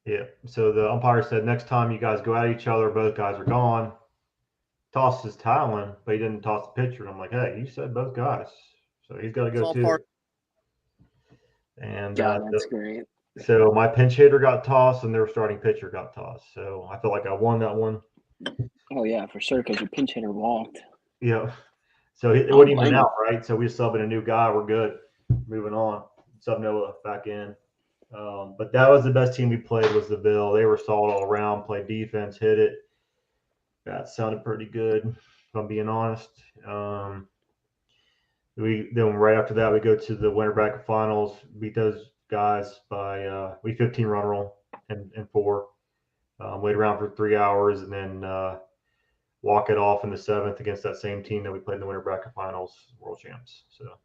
Yeah. So the umpire said, next time you guys go at each other, both guys are gone. Tosses Tallon, but he didn't toss the pitcher. And I'm like, hey, you said both guys, so he's got to It's go all too. part. And God, that's great. so my pinch hitter got tossed, and their starting pitcher got tossed. So I feel like I won that one. Oh yeah, for sure, because your pinch hitter walked. Yeah. So it don't wouldn't even blame him. out, right? So we subbing a new guy. We're good. Moving on. Sub Noah back in. But that was the best team we played was the Bill. They were solid all around, played defense, hit it. That sounded pretty good, if I'm being honest. We then right after that we go to the winter bracket finals, beat those guys by we 15 run roll and four. Wait around for 3 hours and then walk it off in the seventh against that same team that we played in the winter bracket finals, world champs. So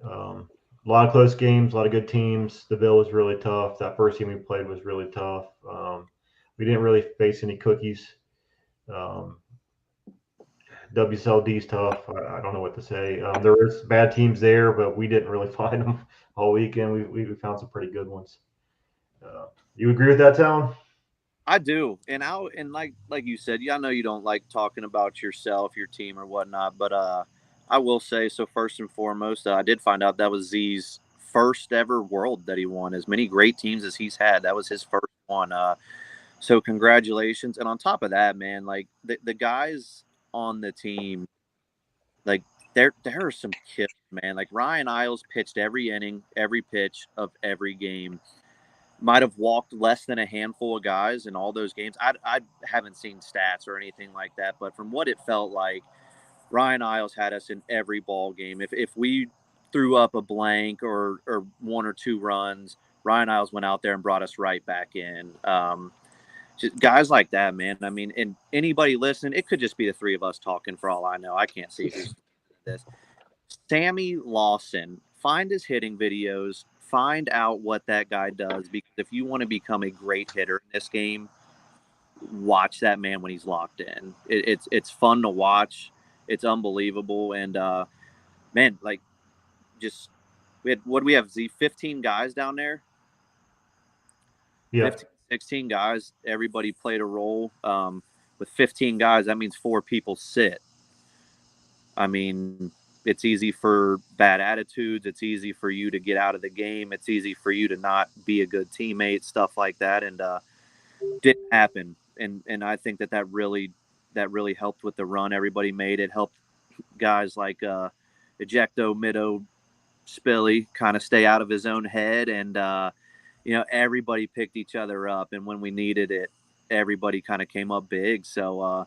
a lot of close games, a lot of good teams. The Bill was really tough. That first team we played was really tough. We didn't really face any cookies. WSLD's tough. I don't know what to say. There was bad teams there, but we didn't really find them all weekend. We found some pretty good ones. You agree with that, Tallon? I do, and like you said, yeah, I know you don't like talking about yourself, your team, or whatnot, but I will say so. First and foremost, I did find out that was Z's first ever world that he won. As many great teams as he's had, that was his first one. So congratulations! And on top of that, man, like the guys on the team, like there are some killers, man. Like Ryan Isles pitched every inning, every pitch of every game. Might have walked less than a handful of guys in all those games. I haven't seen stats or anything like that, but from what it felt like, Ryan Isles had us in every ball game. If we threw up a blank or one or two runs, Ryan Isles went out there and brought us right back in. Just guys like that, man. I mean, and anybody listening, it could just be the three of us talking for all I know. I can't see who's this. Sammy Lawson, find his hitting videos, find out what that guy does, because if you want to become a great hitter in this game, watch that man when he's locked in. It's fun to watch. It's unbelievable. And man, like just what do we have? Z 15 guys down there. Yeah. 15, 16 guys. Everybody played a role. With 15 guys, that means 4 people sit. I mean, it's easy for bad attitudes. It's easy for you to get out of the game. It's easy for you to not be a good teammate, stuff like that. And didn't happen. And I think that really helped with the run everybody made. It helped guys like Ejecto, Middo, Spilly kind of stay out of his own head. And, everybody picked each other up. And when we needed it, everybody kind of came up big. So,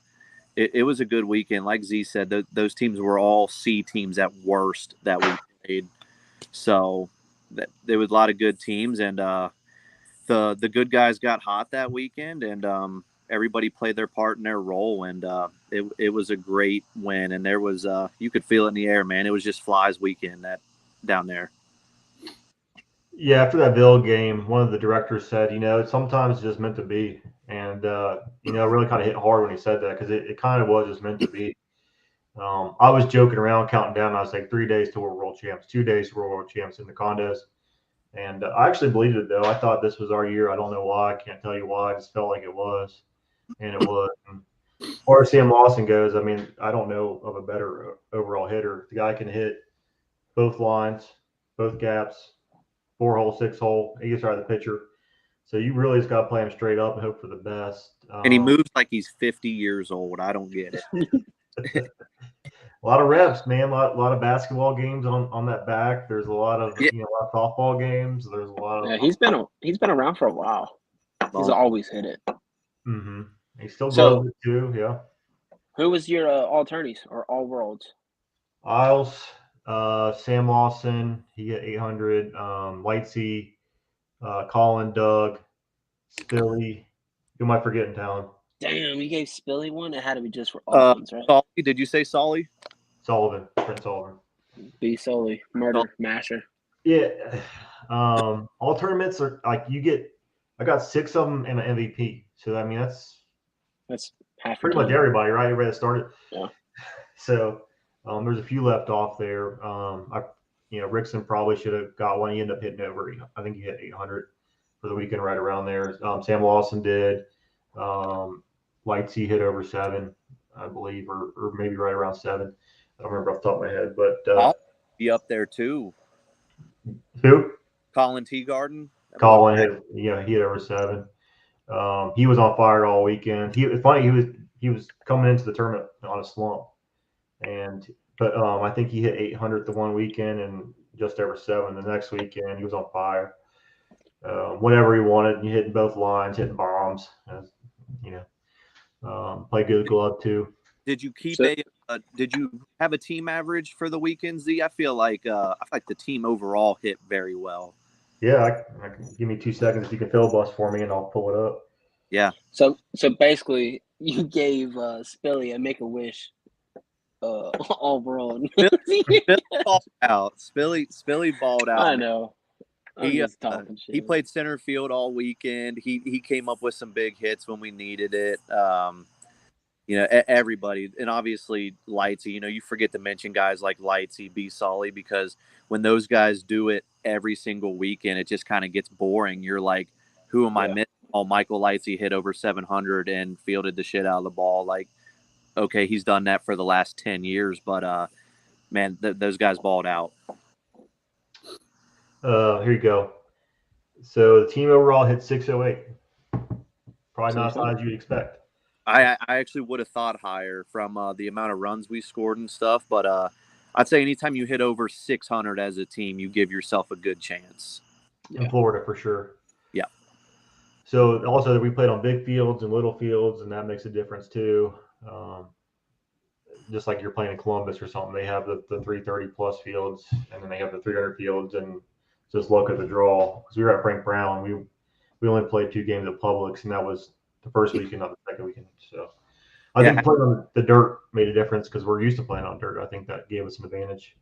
it was a good weekend. Like Z said, those teams were all C teams at worst that we played. So there was a lot of good teams, and the good guys got hot that weekend, and everybody played their part in their role, and it was a great win. And there was you could feel it in the air, man. It was just Flies weekend that down there. Yeah, after that Bill game, one of the directors said, sometimes it's just meant to be. And, it really kind of hit hard when he said that because it kind of was just meant to be. I was joking around, counting down. I was like 3 days to world champs, 2 days to world champs in the condos. And I actually believed it, though. I thought this was our year. I don't know why. I can't tell you why. I just felt like it was. And it was. And as far as Sam Lawson goes, I mean, I don't know of a better overall hitter. The guy can hit both lines, both gaps, 4-hole, 6-hole. He gets right of the pitcher. So you really just got to play him straight up and hope for the best. And he moves like he's 50 years old. I don't get it. A lot of reps, man. A lot of basketball games on that back. There's a lot of a lot of softball games. There's a lot of. Yeah, he's been around for a while. He's always hit it. Mm-hmm. He still does it too. Yeah. Who was your all tourneys or all worlds? Isles, Sam Lawson. He hit 800. Lightsey, Colin, Doug, Spilly. Who am I forgetting, Tallon? Damn, you gave Spilly one. It had to be just for all ones, right? Solly, did you say Solly? Sullivan, Prince Sullivan. B. Solly, murder, masher. Yeah. All tournaments are like I got 6 of them and an MVP. So I mean that's half pretty much everybody, right? Everybody that started. Yeah. So there's a few left off there. Rickson probably should have got one. He ended up hitting over. I think he hit 800 for the weekend, right around there. Sam Lawson did. Lightsey hit over 7, I believe, or maybe right around 7. I don't remember off the top of my head, but I'll be up there too. who? Colin Teagarden. Colin hit, he hit over 7. He was on fire all weekend. It's funny, he was coming into the tournament on a slump, but I think he hit 800 the one weekend and just over 7 the next weekend. He was on fire. Whenever he wanted, he hitting both lines, hitting bombs. Play good glove too. Did you keep did you have a team average for the weekend, Z? I feel like the team overall hit very well. Yeah, I can, give me 2 seconds if you can filibuster for me, and I'll pull it up. Yeah. So basically, you gave Spilly a Make-A-Wish overall. Spilly balled out. Spilly balled out. I know. He played center field all weekend. He came up with some big hits when we needed it. Everybody, and obviously Lightsey. You forget to mention guys like Lightsey, B. Solly, because when those guys do it every single weekend, it just kind of gets boring. You're like, who am I missing? Oh, Michael Lightsey hit over 700 and fielded the shit out of the ball. Like, okay, he's done that for the last 10 years, but man, those guys balled out. Here you go. So the team overall hit 608. Probably not as high as you'd expect. I actually would have thought higher from the amount of runs we scored and stuff, but I'd say anytime you hit over 600 as a team, you give yourself a good chance. In Florida, for sure. Yeah. So also we played on big fields and little fields, and that makes a difference too. Just like you're playing in Columbus or something, they have the 330 plus fields, and then they have the 300 fields, and just look at the draw. Because we were at Frank Brown, we only played 2 games at Publix, and that was the first weekend, not the second weekend. So I think playing on the dirt made a difference because we're used to playing on dirt. I think that gave us some advantage.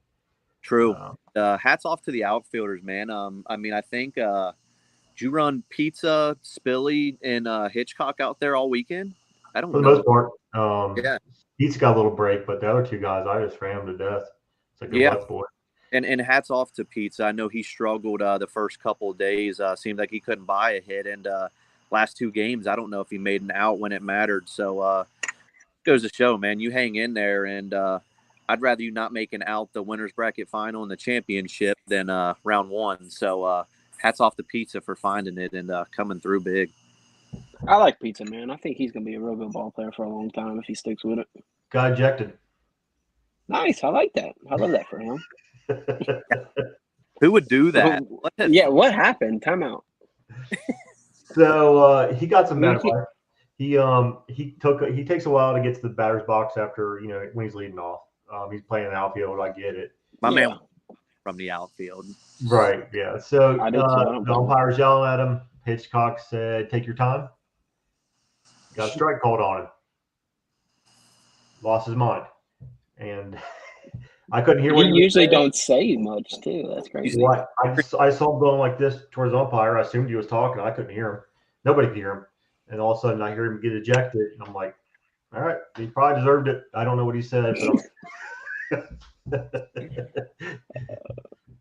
True. Hats off to the outfielders, man. I think did you run Pizza, Spilly, and Hitchcock out there all weekend? I don't know. For the most part. Pizza got a little break, but the other 2 guys, I just ran them to death. It's like a left boy. And hats off to Pizza. I know he struggled the first couple of days. Seemed like he couldn't buy a hit, and last 2 games, I don't know if he made an out when it mattered. So goes to show, man, you hang in there, and I'd rather you not make an out the winner's bracket final and the championship than round 1. So hats off to Pizza for finding it and coming through big. I like Pizza, man. I think he's going to be a real good ball player for a long time if he sticks with it. Got ejected. Nice. I like that. I love that for him. Who would do that? What happened? Timeout. So he got some bad luck. He takes a while to get to the batter's box after when he's leading off. He's playing the outfield. I get it. My man from the outfield. Right. Yeah. So the umpire's yelling at him. Hitchcock said, "Take your time." Got a strike called on him. Lost his mind, and I couldn't hear what he usually don't say much too. That's crazy. Well, I saw him going like this towards the umpire. I assumed he was talking. I couldn't hear him. Nobody could hear him. And all of a sudden, I hear him get ejected, and I'm like, "All right, he probably deserved it." I don't know what he said, but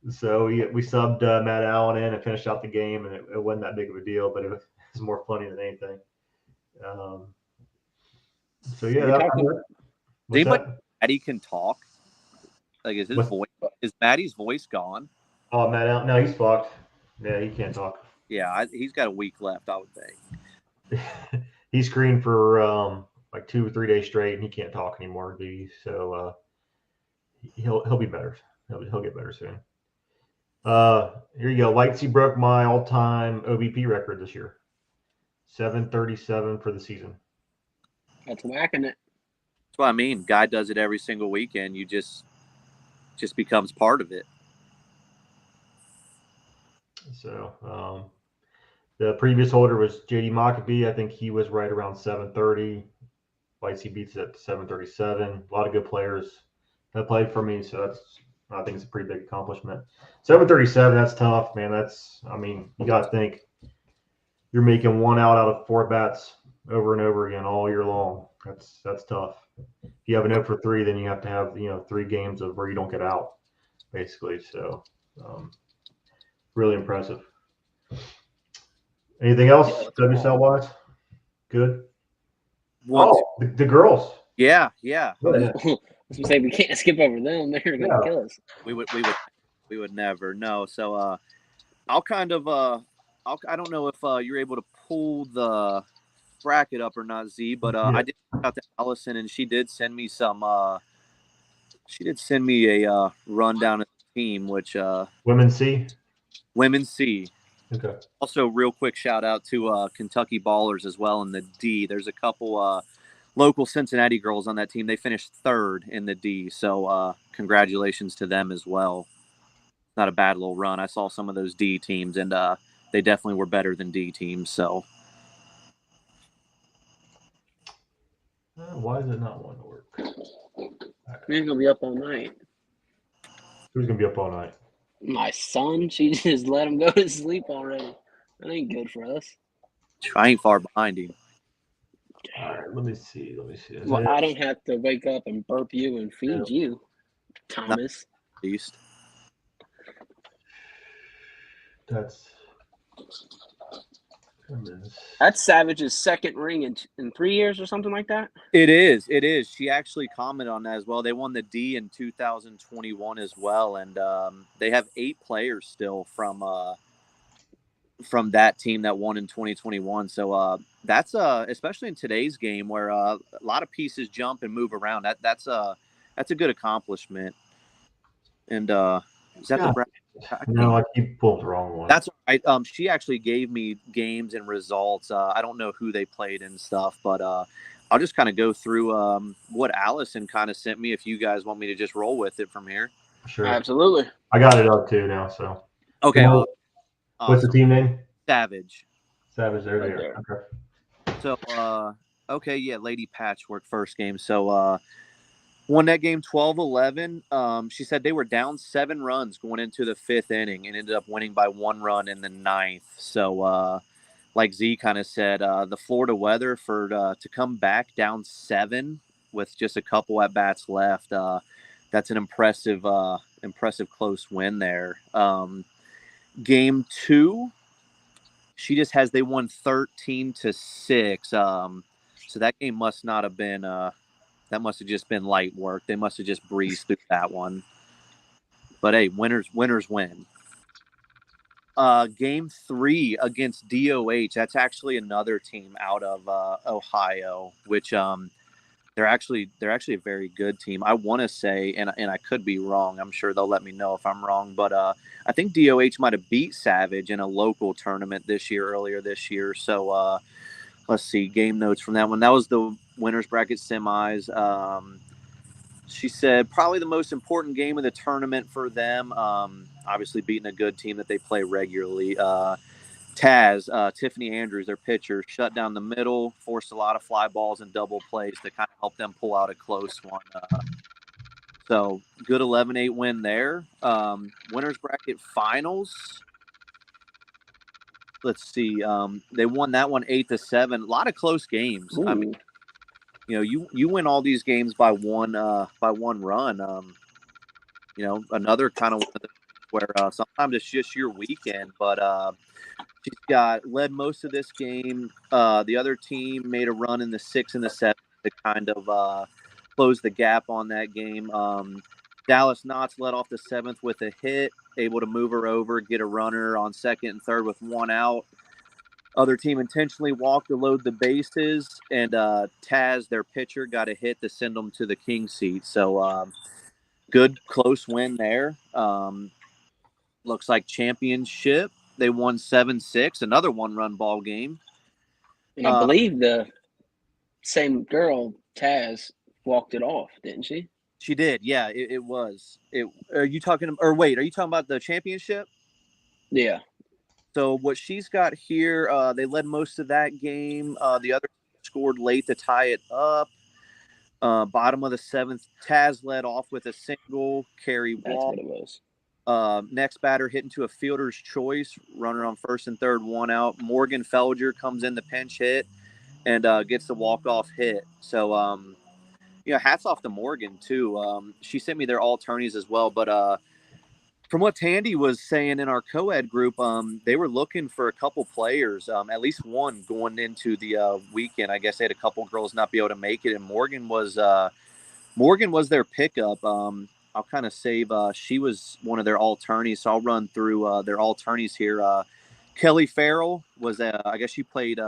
so we subbed Matt Allen in and finished out the game, and it wasn't that big of a deal, but it was more funny than anything. So yeah, Maddie can talk. Like, is Maddie's voice gone? Oh, Matt Allen, no, he's fucked. Yeah, he can't talk. Yeah, he's got a week left, I would think. He's screened for like 2 or 3 days straight, and he can't talk anymore, so he'll be better. He'll get better soon. Here you go. Lightsey broke my all-time OBP record this year. 737 for the season. That's whacking it. That's what I mean. Guy does it every single weekend. You just becomes part of it. So the previous holder was JD Mockabee. I think he was right around 730. Lightsey beats it at 737. A lot of good players that played for me, so I think it's a pretty big accomplishment. 737, that's tough, man. You got to think you're making 1 out of 4 bats over and over again all year long. That's tough. If you have an 0 for 3, then you have to have 3 games of where you don't get out, basically. So really impressive. Anything else Yeah, WSL wise? Good. One, two. The girls. Yeah. Yeah. I was gonna say we can't skip over them. They're gonna Yeah. kill us. We would never. No. So I'll kind of I don't know if you're able to pull the bracket up or not, Z, but Yeah. I did reach out to Allison, and she did send me a rundown of the team, which Women's C. Women's C. Okay. Also, real quick shout out to Kentucky Ballers as well in the D. There's a couple local Cincinnati girls on that team. They finished third in the D, so congratulations to them as well. Not a bad little run. I saw some of those D teams, and they definitely were better than D teams. So why is it not wanting to work? We're gonna be up all night. Who's gonna be up all night? My son, she just let him go to sleep already. That ain't good for us. I ain't far behind him. All right, let me see. Well, I don't have to wake up and burp you and feed you, Thomas. At least. That's Savage's second ring in 3 years or something like that. It is. She actually commented on that as well. They won the D in 2021 as well, and they have 8 players still from that team that won in 2021. So that's especially in today's game where a lot of pieces jump and move around. That's a good accomplishment. And is that the bracket? No, I keep pulling the wrong one. That's right. She actually gave me games and results. I don't know who they played and stuff, but I'll just kind of go through what Allison kind of sent me. If you guys want me to just roll with it from here, Sure, absolutely. I got it up too now. So okay. What's the team name? Savage. Savage. There Right they are. there. Okay. So okay, yeah, Lady Patchwork first game. So won that game 12-11. She said they were down 7 runs going into the 5th inning and ended up winning by 1 run in the 9th. So, like Z kind of said, the Florida weather to come back down 7 with just a couple at bats left. That's an impressive close win there. Game 2, she just has they won 13-6. So that game must not have been. That must have just been light work. They must have just breezed through that one. But hey, winners win. Game 3 against DOH. That's actually another team out of Ohio, which they're actually a very good team. I want to say, and I could be wrong. I'm sure they'll let me know if I'm wrong. But I think DOH might have beat Savage in a local tournament earlier this year. So let's see, game notes from that one. That was the winners bracket semis. She said probably the most important game of the tournament for them. Obviously beating a good team that they play regularly. Tiffany Andrews, their pitcher, shut down the middle, forced a lot of fly balls and double plays to kind of help them pull out a close one. So good 11-8 win there. Winners bracket finals. Let's see. They won that one 8-7. A lot of close games. Ooh. I mean, you win all these games by one run. Another kind of where sometimes it's just your weekend. But she's led most of this game. The other team made a run in the 6th and the 7th to kind of close the gap on that game. Dallas Knotts led off the 7th with a hit, able to move her over, get a runner on 2nd and 3rd with 1 out. Other team intentionally walked to load the bases, and Taz, their pitcher, got a hit to send them to the king seat. So good close win there. Looks like championship. They won 7-6, another 1-run ball game. And I believe the same girl, Taz, walked it off, didn't she? She did, yeah. It was. Are you talking about the championship? Yeah. So what she's got here, they led most of that game. The other scored late to tie it up. Bottom of the 7th, Taz led off with a single. Carrie walk. That's what it was. Next batter hit into a fielder's choice. Runner on 1st and 3rd, 1 out. Morgan Felger comes in the pinch hit and gets the walk-off hit. So, hats off to Morgan, too. She sent me their all tourneys as well, but from what Tandy was saying in our co-ed group, they were looking for a couple players, at least one going into the weekend. I guess they had a couple girls not be able to make it, and Morgan was their pickup. I'll kind of save. She was one of their alternies, so I'll run through their alternies here. Kelly Farrell was, I guess she played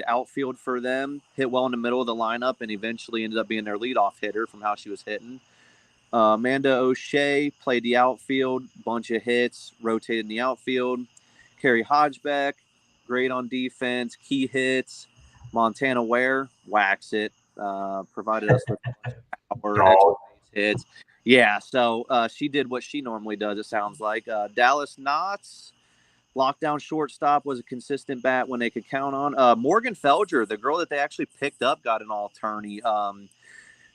outfield for them, hit well in the middle of the lineup, and eventually ended up being their leadoff hitter from how she was hitting. Amanda O'Shea played the outfield, bunch of hits, rotated in the outfield. Carrie Hodgebeck, great on defense, key hits. Montana Ware, wax it, provided us with power, extra base hits. Yeah, so she did what she normally does, it sounds like. Dallas Knotts, lockdown shortstop, was a consistent bat when they could count on. Morgan Felger, the girl that they actually picked up, got an all-tourney.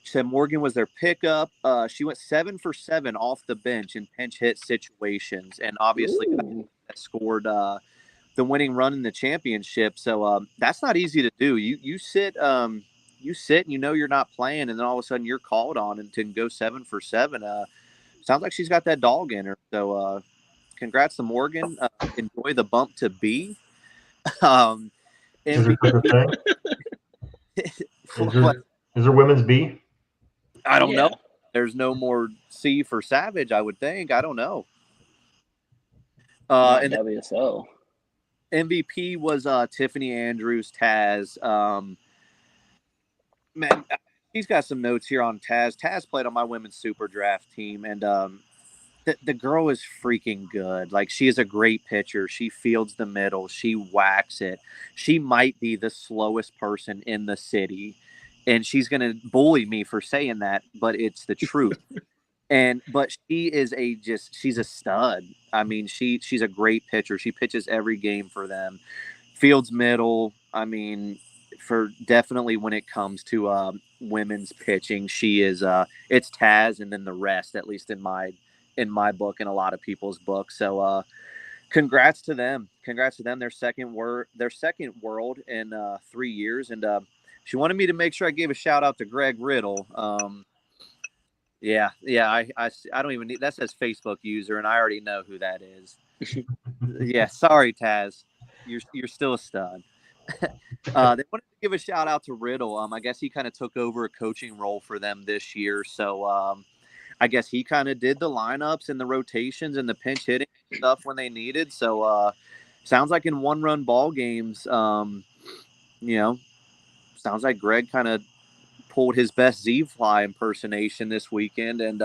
She said Morgan was their pickup. She went 7 for 7 off the bench in pinch hit situations, and obviously that scored the winning run in the championship. So that's not easy to do. You sit and you know you're not playing, and then all of a sudden you're called on and can go 7 for 7. Sounds like she's got that dog in her. So congrats to Morgan. Enjoy the bump to B. Is there such a thing? Is there women's B? I don't know. There's no more C for Savage, I would think. I don't know. And WSL. MVP was Tiffany Andrews, Taz. Man, he's got some notes here on Taz. Taz played on my women's super draft team, and the girl is freaking good. Like, she is a great pitcher. She fields the middle. She whacks it. She might be the slowest person in the city. And she's going to bully me for saying that, but it's the truth. But she is she's a stud. I mean, she's a great pitcher. She pitches every game for them. Fields middle. I mean, for definitely when it comes to women's pitching, she is it's Taz and then the rest, at least in my book and a lot of people's books. So congrats to them. Their second world in 3 years. And she wanted me to make sure I gave a shout out to Greg Riddle. I don't even need, that says Facebook user, and I already know who that is. Yeah, sorry, Taz, you're still a stud. They wanted to give a shout out to Riddle. I guess he kind of took over a coaching role for them this year, so I guess he kind of did the lineups and the rotations and the pinch hitting stuff when they needed. So sounds like in one-run ball games, sounds like Greg kind of pulled his best Z-Fly impersonation this weekend and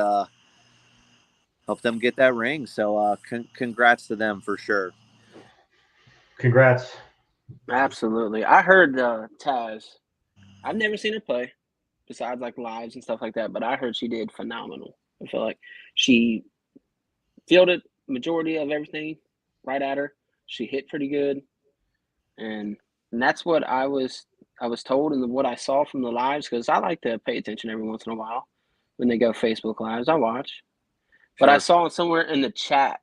helped them get that ring. So congrats to them for sure. Congrats. Absolutely. I heard Taz. I've never seen her play besides like lives and stuff like that, but I heard she did phenomenal. I feel like she fielded majority of everything right at her. She hit pretty good. And that's what I was told and what I saw from the lives, because I like to pay attention every once in a while when they go Facebook lives. I watch. But I saw somewhere in the chat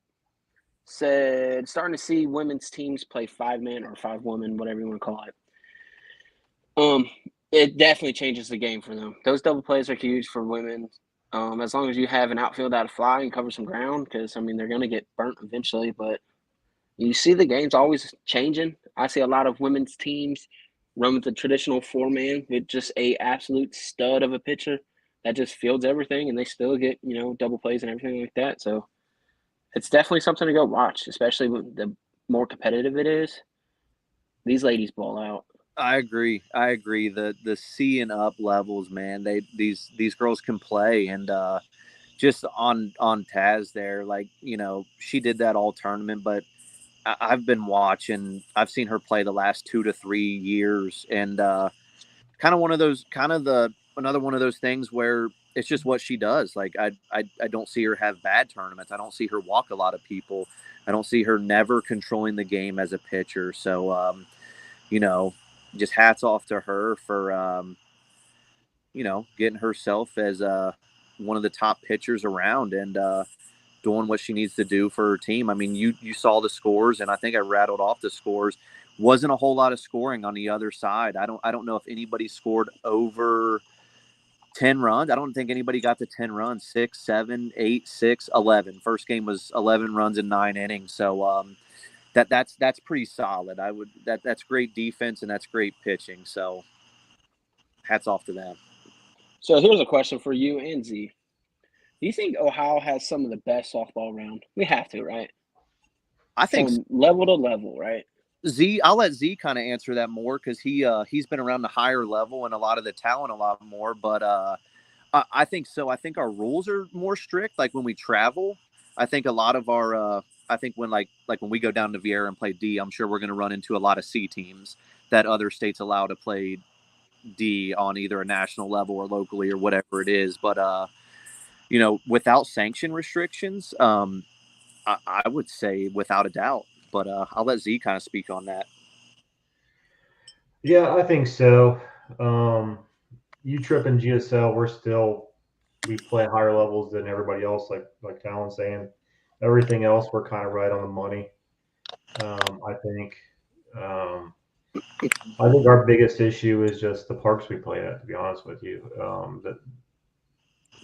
said starting to see women's teams play 5-man or 5-woman, whatever you want to call it. It definitely changes the game for them. Those double plays are huge for women. As long as you have an outfield out of fly and cover some ground, because, I mean, they're going to get burnt eventually. But you see the game's always changing. I see a lot of women's teams run with the traditional 4-man with just a absolute stud of a pitcher that just fields everything, and they still get, double plays and everything like that. So it's definitely something to go watch, especially when the more competitive it is. These ladies ball out. I agree. The C and up levels, man. These girls can play, and just on Taz there, like, she did that all tournament, but I've been watching. I've seen her play the last 2 to 3 years, and another one of those things where it's just what she does. Like, I don't see her have bad tournaments. I don't see her walk a lot of people. I don't see her never controlling the game as a pitcher. So, just hats off to her for, getting herself as one of the top pitchers around and doing what she needs to do for her team. I mean, you saw the scores, and I think I rattled off the scores. Wasn't a whole lot of scoring on the other side. I don't know if anybody scored over 10 runs. I don't think anybody got to 10 runs. 6, 7, 8, 6, 11. First game was 11 runs in 9 innings. So that's pretty solid. That's great defense and that's great pitching. So hats off to them. So here's a question for you and Z. Do you think Ohio has some of the best softball around? We have to, right? I think From level to level, right? I'll let Z kind of answer that more because he's been around the higher level and a lot of the talent a lot more. But I think so. I think our rules are more strict. Like when we travel, I think a lot of our I think when like when we go down to Vieira and play D, I'm sure we're going to run into a lot of C teams that other states allow to play D on either a national level or locally or whatever it is. But without sanction restrictions, I would say without a doubt. But I'll let Z kind of speak on that. Yeah, I think so. UTRIP and GSL, we play higher levels than everybody else, like Tallon's saying. Everything else, we're kind of right on the money. I think our biggest issue is just the parks we play at. To be honest with you, that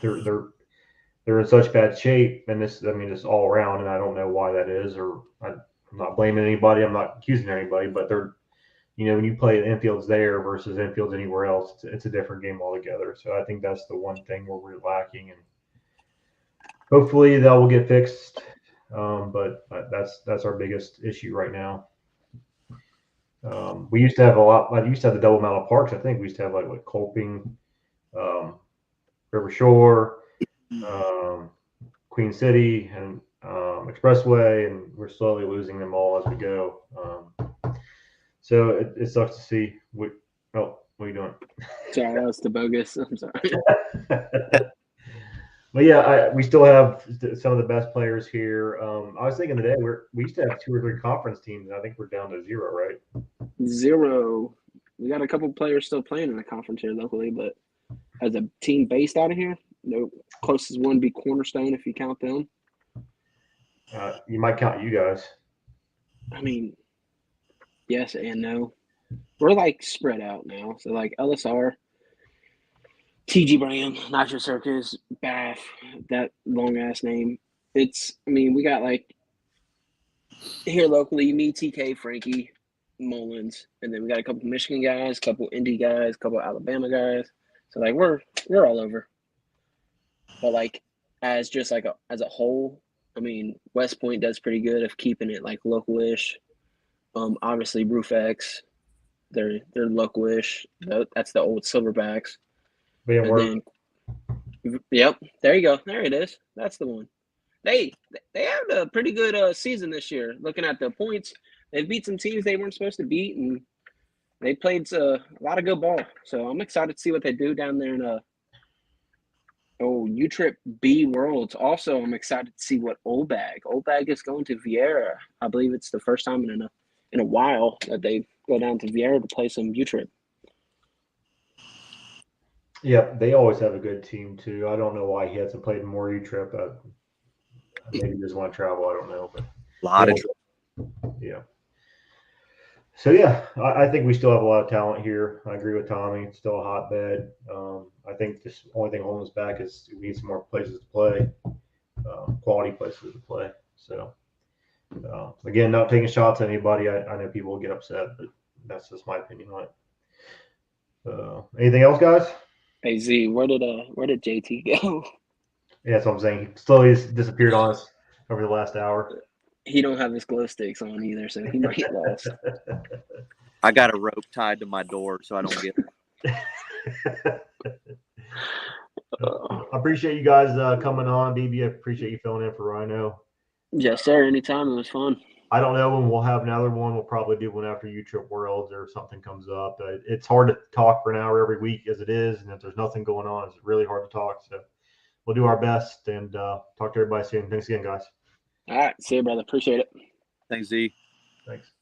they're in such bad shape, and it's all around, and I don't know why that is, or I'm not blaming anybody, I'm not accusing anybody, but they're, when you play infields there versus infields anywhere else, it's a different game altogether. So I think that's the one thing where we're lacking, and hopefully that will get fixed. But that's our biggest issue right now. We used to have the double amount of parks. I think we used to have like Colping, River Shore, Queen City, and Expressway, and we're slowly losing them all as we go. So it sucks to see. What are you doing? Sorry, that's the bogus. I'm sorry. But yeah, we still have some of the best players here. I was thinking today we used to have 2 or 3 conference teams, and I think we're down to 0, right? 0. We got a couple players still playing in the conference here locally, but as a team based out of here, no. Closest one would be Cornerstone if you count them. You might count you guys. I mean, yes and no. We're like spread out now. So like LSR, TG Brand, Nitro Circus, Bath, that long ass name. We got like here locally, me, TK, Frankie, Mullins, and then we got a couple Michigan guys, a couple Indy guys, a couple Alabama guys. So like we're all over. But like as a whole, West Point does pretty good of keeping it like local-ish. Obviously Brufex, they're local-ish. That's the old Silverbacks. And then, yep, there you go. There it is. That's the one. They had a pretty good season this year. Looking at the points, they beat some teams they weren't supposed to beat, and they played a lot of good ball. So I'm excited to see what they do down there in UTRIP B Worlds. Also, I'm excited to see what Old Bag is going to Vieira. I believe it's the first time in a while that they go down to Vieira to play some UTRIP. Yeah, they always have a good team too. I don't know why he hasn't played more UTRIP. Maybe he doesn't want to travel. I don't know, but a lot of yeah. So yeah, I think we still have a lot of talent here. I agree with Tommy. It's still a hotbed. I think the only thing holding us back is we need some more places to play, quality places to play. So again, not taking shots at anybody. I know people will get upset, but that's just my opinion on it. Anything else, guys? Hey Z, where did JT go? Yeah, that's what I'm saying. He slowly disappeared on us over the last hour. He don't have his glow sticks on either, so he might get lost. I got a rope tied to my door so I don't get I appreciate you guys coming on, BB. I appreciate you filling in for Rhino. Yes, sir. Anytime. It was fun. I don't know when we'll have another one. We'll probably do one after UTRIP Worlds or something comes up. It's hard to talk for an hour every week as it is, and if there's nothing going on, it's really hard to talk. So we'll do our best and talk to everybody soon. Thanks again, guys. All right. See you, brother. Appreciate it. Thanks, Z. Thanks.